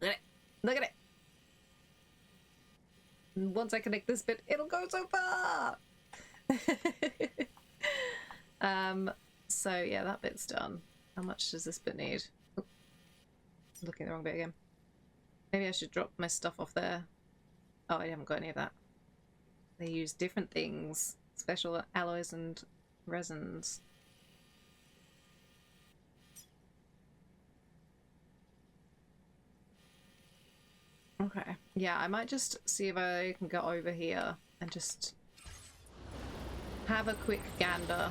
Look at it. Look at it. And once I connect this bit, it'll go so far. So yeah, that bit's done. How much does this bit need? Oh, looking at the wrong bit again. Maybe I should drop my stuff off there. Oh, I haven't got any of that. They use different things. Special alloys and resins. Okay. Yeah, I might just see if I can go over here and just have a quick gander.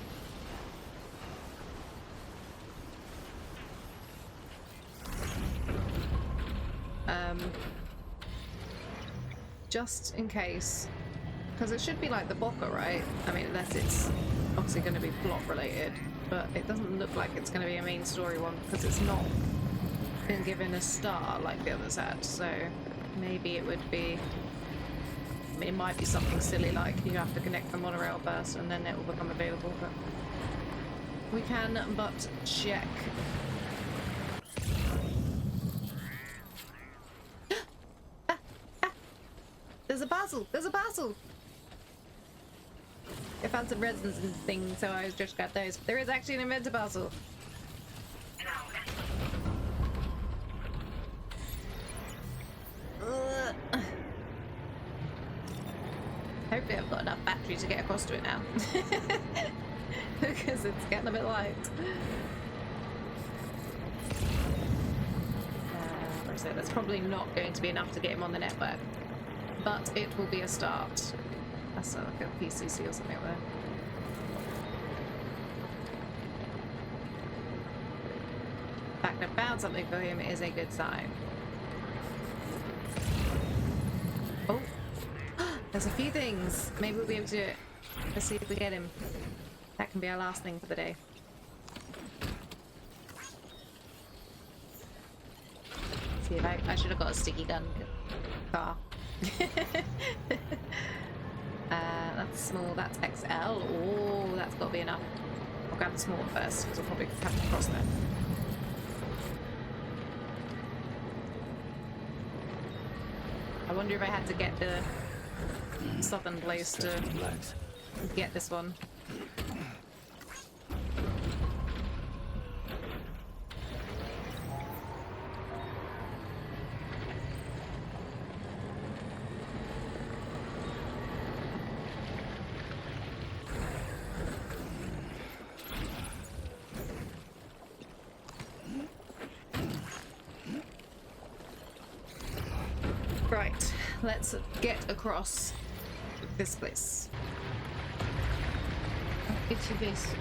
Just in case, because it should be like the Boca, right? I mean, unless it's obviously going to be plot related, but it doesn't look like it's going to be a main story one because it's not been given a star like the others had. So maybe it would be, I mean, it might be something silly like you have to connect the monorail first and then it will become available, but we can but check. There's a parcel! There's a parcel! I found some resins and things, so I just got those. There is actually an inventor parcel. Hopefully I've got enough battery to get across to it now. Because it's getting a bit light. So that's probably not going to be enough to get him on the network. But it will be a start. That's like a PCC or something there. The fact I found something for him is a good sign. Oh! There's a few things. Maybe we'll be able to do it. Let's see if we get him. That can be our last thing for the day. See if I should have got a sticky gun car. That's small, that's XL. Oh, that's got to be enough. I'll grab the small first because we'll probably have to cross there. I wonder if I had to get the southern place to get this one. Right, let's get across this place. It's your base.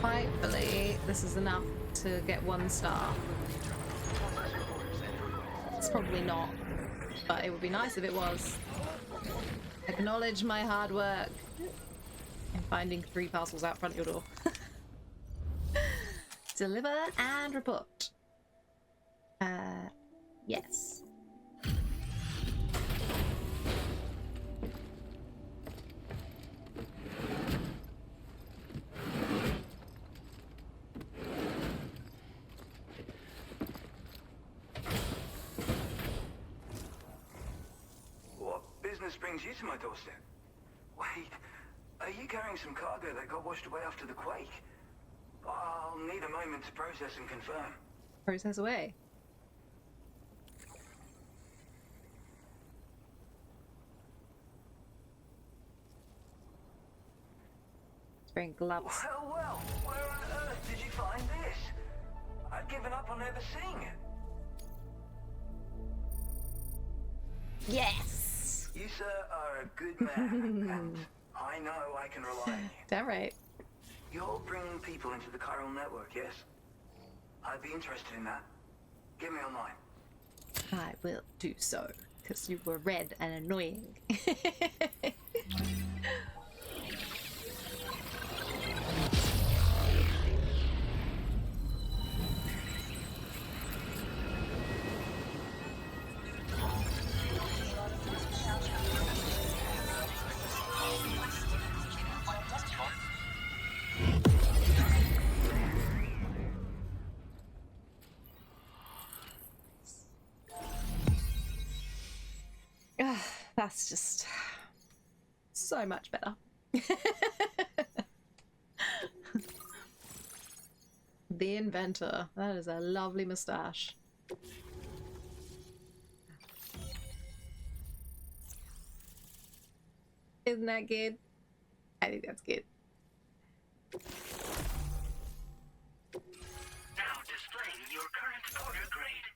Hopefully, this is enough to get 1 star. It's probably not, but it would be nice if it was. Acknowledge my hard work in finding 3 parcels out front your door. Deliver and report. Yes. What business brings you to my doorstep? Wait, are you carrying some cargo that got washed away after the quake? I'll need a moment to process and confirm. Process away. It's wearing gloves. Well, where on earth did you find this? I'd given up on ever seeing it. Yes! You, sir, are a good man, and I know I can rely on you. Damn right. You're bringing people into the chiral network, yes? I'd be interested in that. Get me online. I will do so, because you were red and annoying. That's just so much better. The inventor. That is a lovely mustache. Isn't that good? I think that's good. Now displaying your current order grade.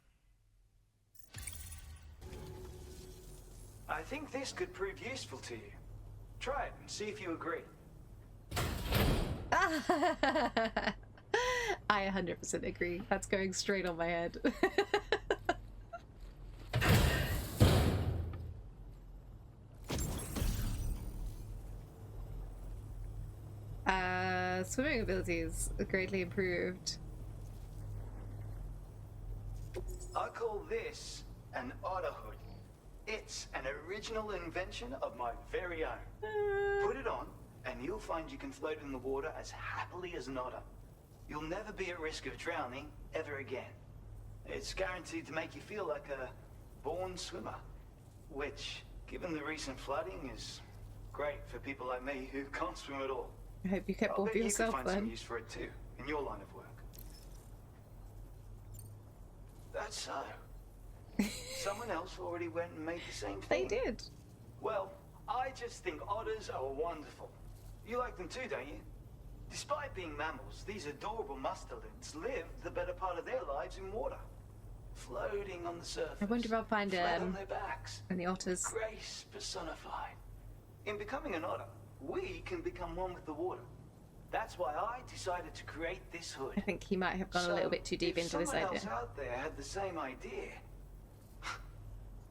think this could prove useful to you. Try it and see if you agree. I 100% agree. That's going straight on my head. Swimming abilities are greatly improved. I call this an otter hood. It's an original invention of my very own. Put it on, and you'll find you can float in the water as happily as an otter. You'll never be at risk of drowning ever again. It's guaranteed to make you feel like a born swimmer, which, given the recent flooding, is great for people like me who can't swim at all. I hope you kept all for yourself then. You could find some then. use for it too, in your line of work. That's so. Someone else already went and made the same thing. They did. Well, I just think otters are wonderful. You like them too, don't you? Despite being mammals, these adorable mustelids live the better part of their lives in water, floating on the surface. I wonder if I'll find flat on their backs. and the otters. Grace personified. In becoming an otter, we can become one with the water. That's why I decided to create this hood. I think he might have gone a little bit too deep into this idea. If someone else out there had the same idea,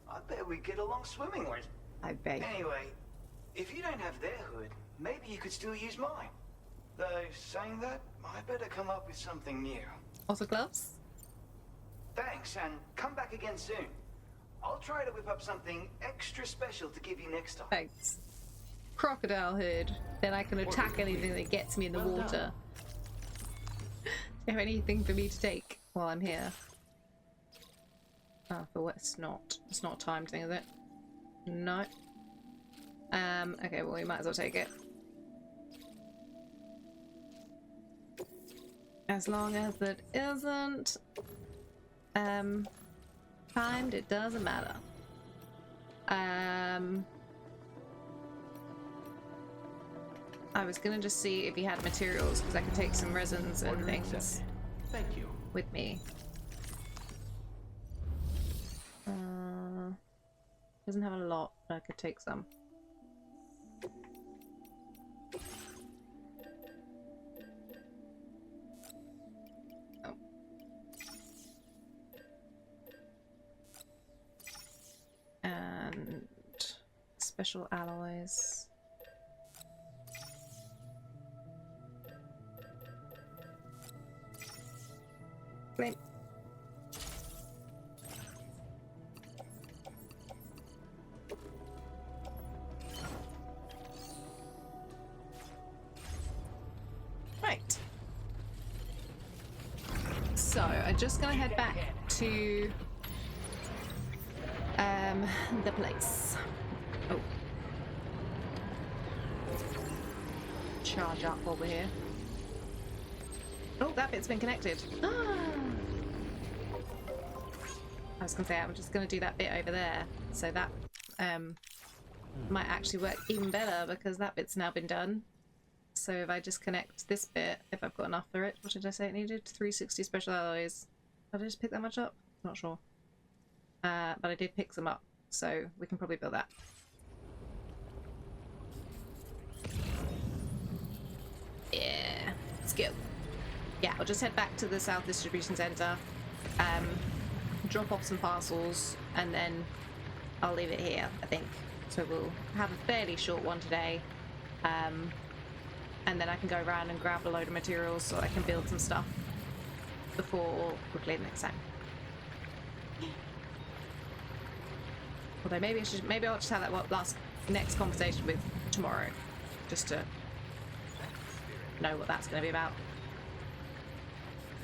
I bet we'd get along swimmingly. I bet. Anyway, if you don't have their hood, maybe you could still use mine. Though, saying that, I better come up with something new. Also gloves? Thanks, and come back again soon. I'll try to whip up something extra special to give you next time. Thanks. Crocodile hood. Then I can attack anything that gets me in the water. Do you have anything for me to take while I'm here? Oh, for what? It's not a time thing, is it? No. Okay, well, we might as well take it. As long as it isn't timed, it doesn't matter. I was gonna just see if he had materials because I could take some resins and things. Thank you. With me. Doesn't have a lot, but I could take some. Oh. And special alloys. Great. Right. So, I'm just gonna head back to the place. Oh. Charge up while we're here. Oh, that bit's been connected. I was gonna say I'm just gonna do that bit over there, so that might actually work even better because that bit's now been done. So if I just connect this bit, if I've got enough for it, what did I say it needed? 360 special alloys. Did I just pick that much up? Not sure. But I did pick some up, so we can probably build that. Yeah, let's go. Yeah, I'll just head back to the South Distribution Centre, drop off some parcels, and then I'll leave it here, I think. So we'll have a fairly short one today, and then I can go around and grab a load of materials so I can build some stuff before we play the next time. Although maybe I'll just have that next conversation with tomorrow, just to know what that's going to be about.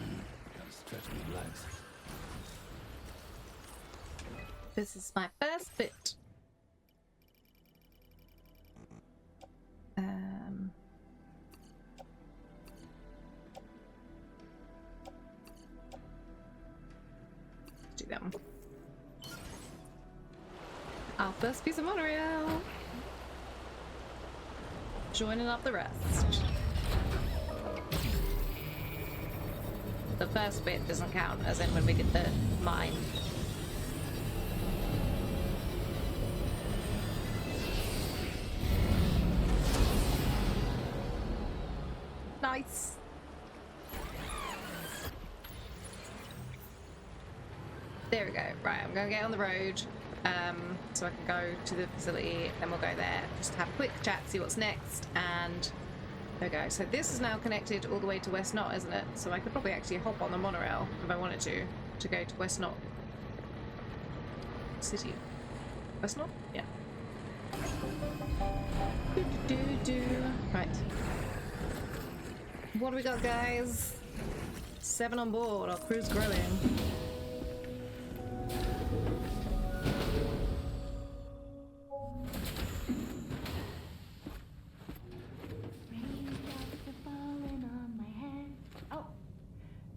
Gotta stretch my legs. This is my first bit. Do that one. Our first piece of monorail. Joining up the rest. The first bit doesn't count, as in when we did the mine. Nice. There we go. Right, I'm gonna get on the road, so I can go to the facility, then we'll go there, just have a quick chat, see what's next, and there we go. So this is now connected all the way to West Knot, isn't it? So I could probably actually hop on the monorail if I wanted to go to West Knot City. West Knot? Yeah. Right. What do we got, guys? 7 on board. Our crew's growing. Oh,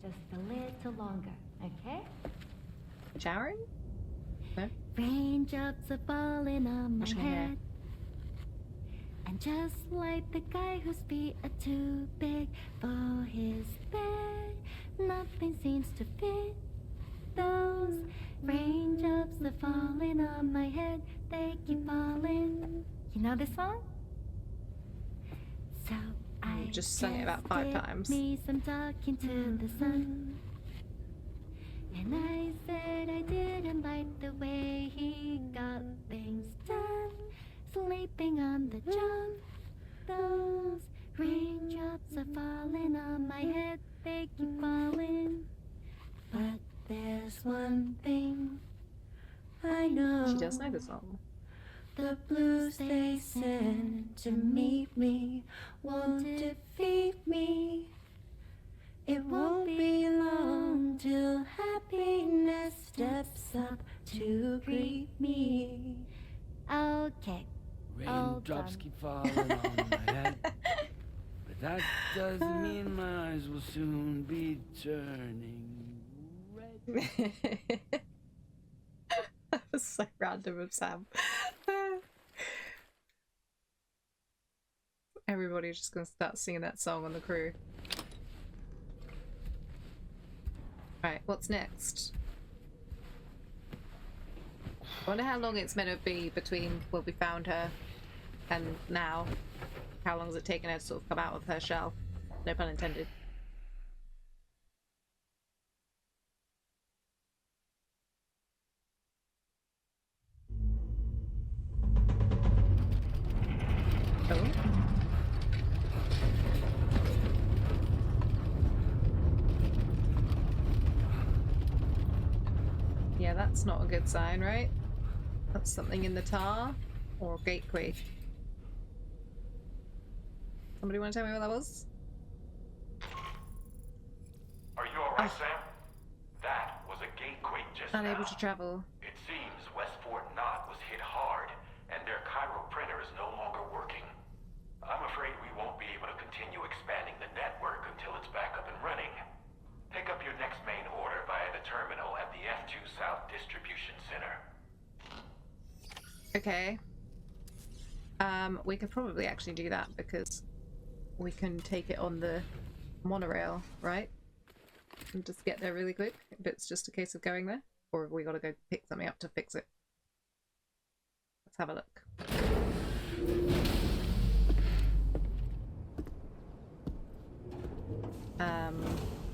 just a little longer, okay? Showering? No? Raindrops are falling on my Washing my hair. head. And just like the guy whose feet are too big for his bed, nothing seems to fit. Those raindrops are falling on my head, they keep falling. You know this song? So I just sung it about 5 times. Me some talking to the sun. And I said I didn't like the way he got things done. Sleeping on the job. Those raindrops are falling on my head, they keep falling. But there's one thing I know. She does know the song. The blues they send to meet me won't defeat me. It won't be long till happiness steps up to greet me. Okay. Raindrops keep falling on my head, but that doesn't mean my eyes will soon be turning red. That was so random of Sam. Everybody's just gonna start singing that song on the crew. Right, what's next? I wonder how long it's meant to be between when we found her and now. How long has it taken her to sort of come out of her shell? No pun intended. Oh. Yeah, that's not a good sign, right? That's something in the tar or gatequake. Somebody want to tell me what that was? Are you alright, Sam? That was a gatequake just now. Unable to travel. It seems West Fort Knot was hit hard, and their Cairo printer is no longer working. I'm afraid we won't be able to continue expanding the network until it's back up and running. Pick up your next main order via the terminal at the F2 South Distribution Center. Okay. We could probably actually do that because we can take it on the monorail, right? And just get there really quick if it's just a case of going there. Or have we got to go pick something up to fix it? Let's have a look.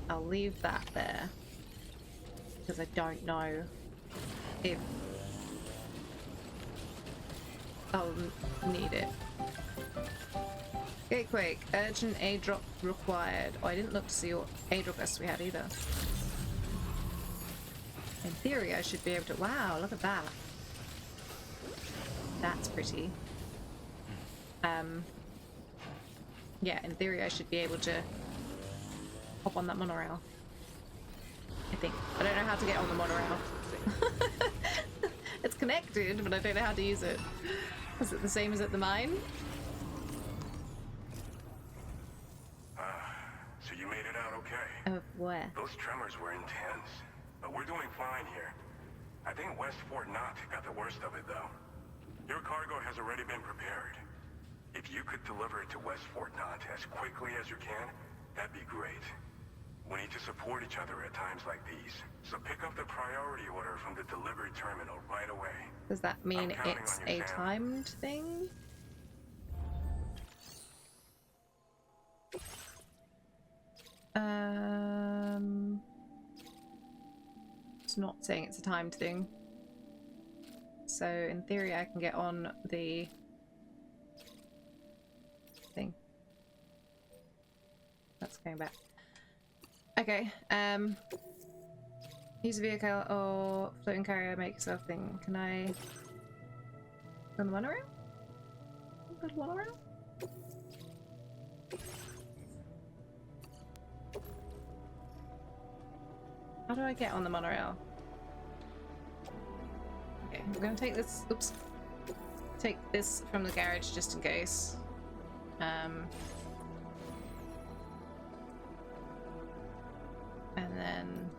I'll leave that there because I don't know if I'll need it. Gatequake, urgent airdrop required. Oh, I didn't look to see what airdrop lists we had either. In theory, I should be able to. Wow, look at that. That's pretty. Yeah, in theory, I should be able to hop on that monorail. I think. I don't know how to get on the monorail. It's connected, but I don't know how to use it. Is it the same as at the mine? So you made it out okay? Of where? Those tremors were intense, but we're doing fine here. I think West Fort Knot got the worst of it, though. Your cargo has already been prepared. If you could deliver it to West Fort Knot as quickly as you can, that'd be great. We need to support each other at times like these, so pick up the priority order from the delivery terminal right away. Does that mean it's a timed thing? It's not saying it's a timed thing. So in theory I can get on the thing. That's going back. Okay, use a vehicle or floating carrier, make yourself thing. Can I go on the monorail? Go to the monorail? How do I get on the monorail? Okay, I'm gonna take this, oops. Take this from the garage just in case. And then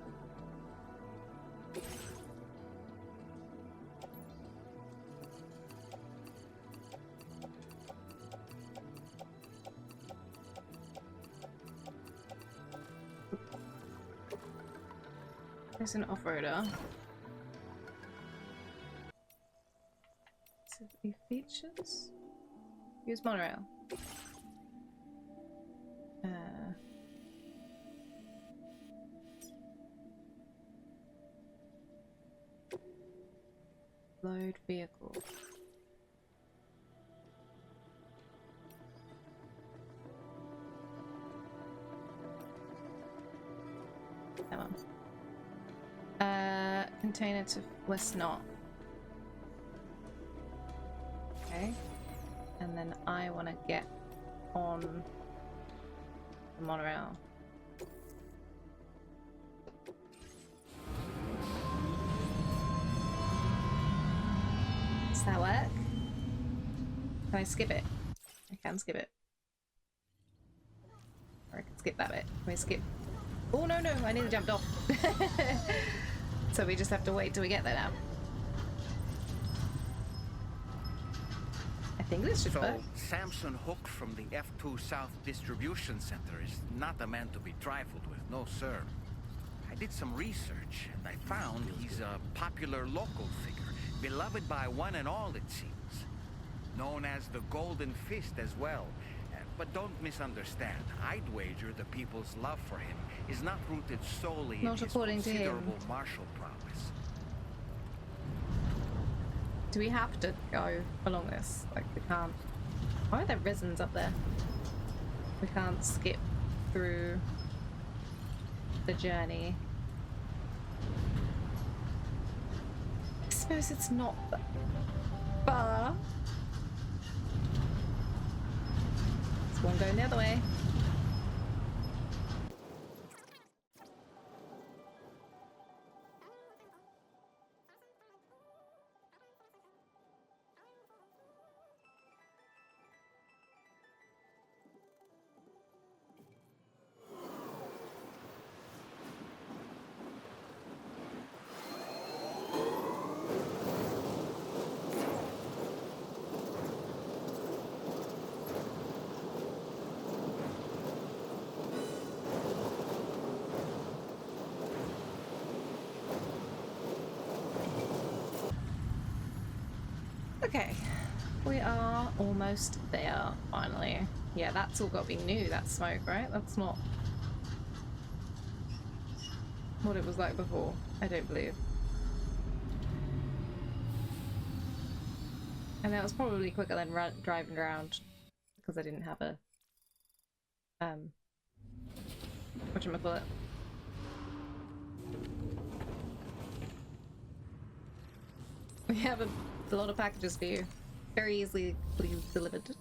there's an off-roader. Specific features. Use monorail. Load vehicle. Come on. Container to West Knot. Okay. And then I want to get on the monorail. Does that work? Can I skip it? I can skip it. Or I can skip that bit. Can I skip? Oh no, I nearly jumped off. So we just have to wait till we get there now. I think this should work. Samson Hook from the F2 South Distribution Center is not a man to be trifled with, no sir. I did some research and I found he's a popular local figure, beloved by one and all it seems. Known as the Golden Fist as well. But don't misunderstand. I'd wager the people's love for him is not rooted solely in his considerable martial prowess. Do we have to go along this? Like, we can't... Why are there resins up there? We can't skip through the journey. I suppose it's not that far. There's one going the other way. Okay, we are almost there, finally. Yeah, that's all got to be new, that smoke, right? That's not what it was like before, I don't believe. And that was probably quicker than driving around, because I didn't have a, whatchamacallit. We have a lot of packages for you. Very easily delivered.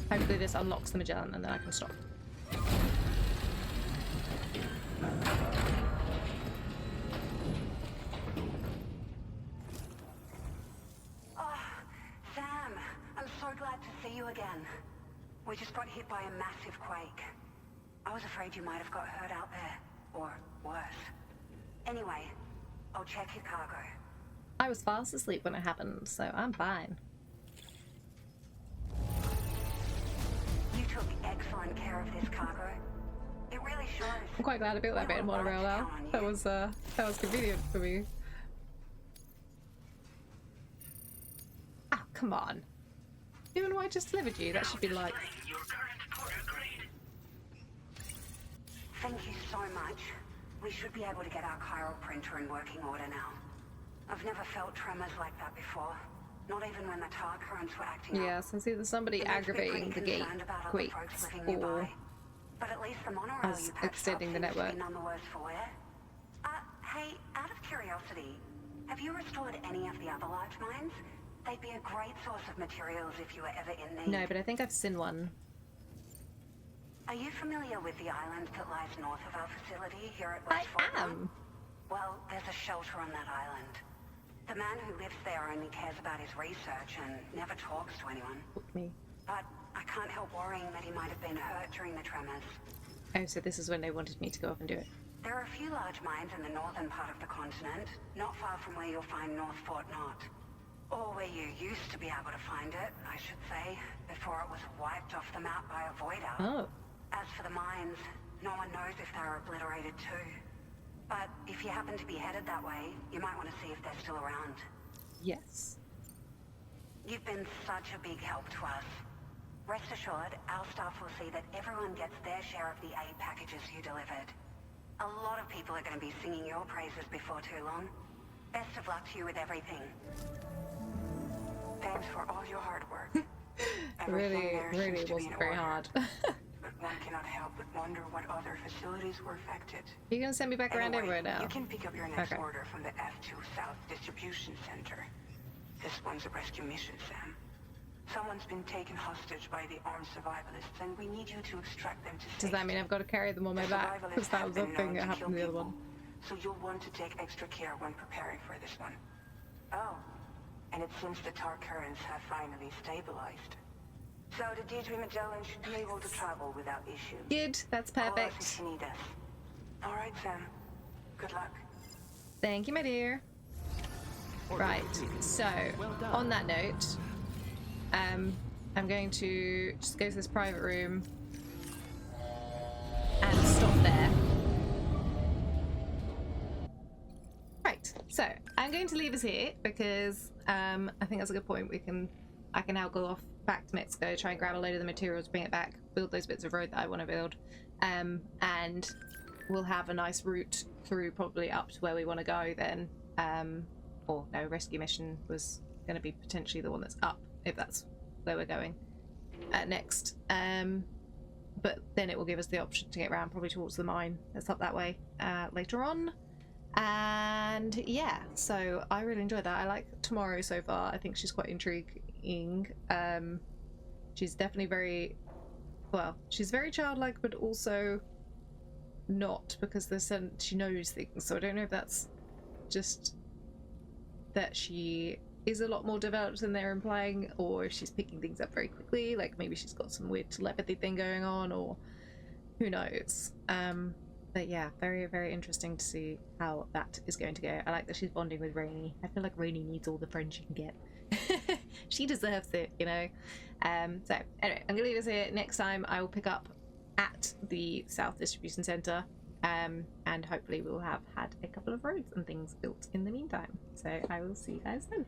Hopefully this unlocks the Magellan and then I can stop. Oh, Sam, I'm so glad to see you again. We just got hit by a massive quake. I was afraid you might have got hurt out there, or worse. Anyway, I'll check your cargo. I was fast asleep when it happened, so I'm fine. You took excellent care of this cargo. It really shows. I'm quite glad I built that bit in monorail now. That was convenient for me. Ah, come on. Even though I just delivered you, that should be like... Thank you so much. We should be able to get our chiral printer in working order now. I've never felt tremors like that before. Not even when the tar currents were acting up. Yes, I see there's somebody aggravating the gate quakes or but at least the monorail us you patched up extending the seems to network. be none the worse for wear. Hey, out of curiosity, have you restored any of the other large mines? They'd be a great source of materials if you were ever in need. No, but I think I've seen one. Are you familiar with the island that lies north of our facility here at West Fort? I am. Well, there's a shelter on that island. The man who lives there only cares about his research and never talks to anyone. Me. But I can't help worrying that he might have been hurt during the tremors. Oh, so this is when they wanted me to go off and do it. There are a few large mines in the northern part of the continent, not far from where you'll find North Fort Knot. Or where you used to be able to find it, I should say, before it was wiped off the map by a void out. Oh. As for the mines, no one knows if they're obliterated too. But if you happen to be headed that way, you might want to see if they're still around. Yes. You've been such a big help to us. Rest assured, our staff will see that everyone gets their share of the aid packages you delivered. A lot of people are going to be singing your praises before too long. Best of luck to you with everything. Thanks for all your hard work. Really wasn't very hard. But one cannot help but wonder what other facilities were affected. You're gonna send me back around everywhere now. You can pick up your next Okay. order from the F2 South Distribution Center. This one's a rescue mission, Sam. Someone's been taken hostage by the armed survivalists, and we need you to extract them to safety. Does that mean I've got to carry them on my back? Because that was the thing that happened to the other one. So you'll want to take extra care when preparing for this one. Oh, and it seems the tar currents have finally stabilized. So the D3 Magellan should be able to travel without issue. Good, that's Call us perfect. if you need us. All right, Sam. Good luck. Thank you, my dear. Right, so on that note, I'm going to just go to this private room and stop there. Right, so I'm going to leave us here because I think that's a good point. I can now go off back to Mexico, try and grab a load of the materials, bring it back, build those bits of road that I want to build, and we'll have a nice route through, probably up to where we want to go then. Or no, rescue mission was going to be potentially the one that's up, if that's where we're going next. But then it will give us the option to get around probably towards the mine that's up that way later on. And yeah, so I really enjoyed that. I like Tomorrow so far. I think she's quite intriguing. She's definitely she's very childlike, but also not, because she knows things. So I don't know if that's just that she is a lot more developed than they're implying, or if she's picking things up very quickly, like maybe she's got some weird telepathy thing going on, or who knows. But yeah, very, very interesting to see how that is going to go. I like that she's bonding with Rainey. I feel like Rainey needs all the friends she can get. She deserves it, you know. So anyway, I'm gonna leave us here. Next time I will pick up at the South Distribution Center, and hopefully we'll have had a couple of roads and things built in the meantime. So I will see you guys then.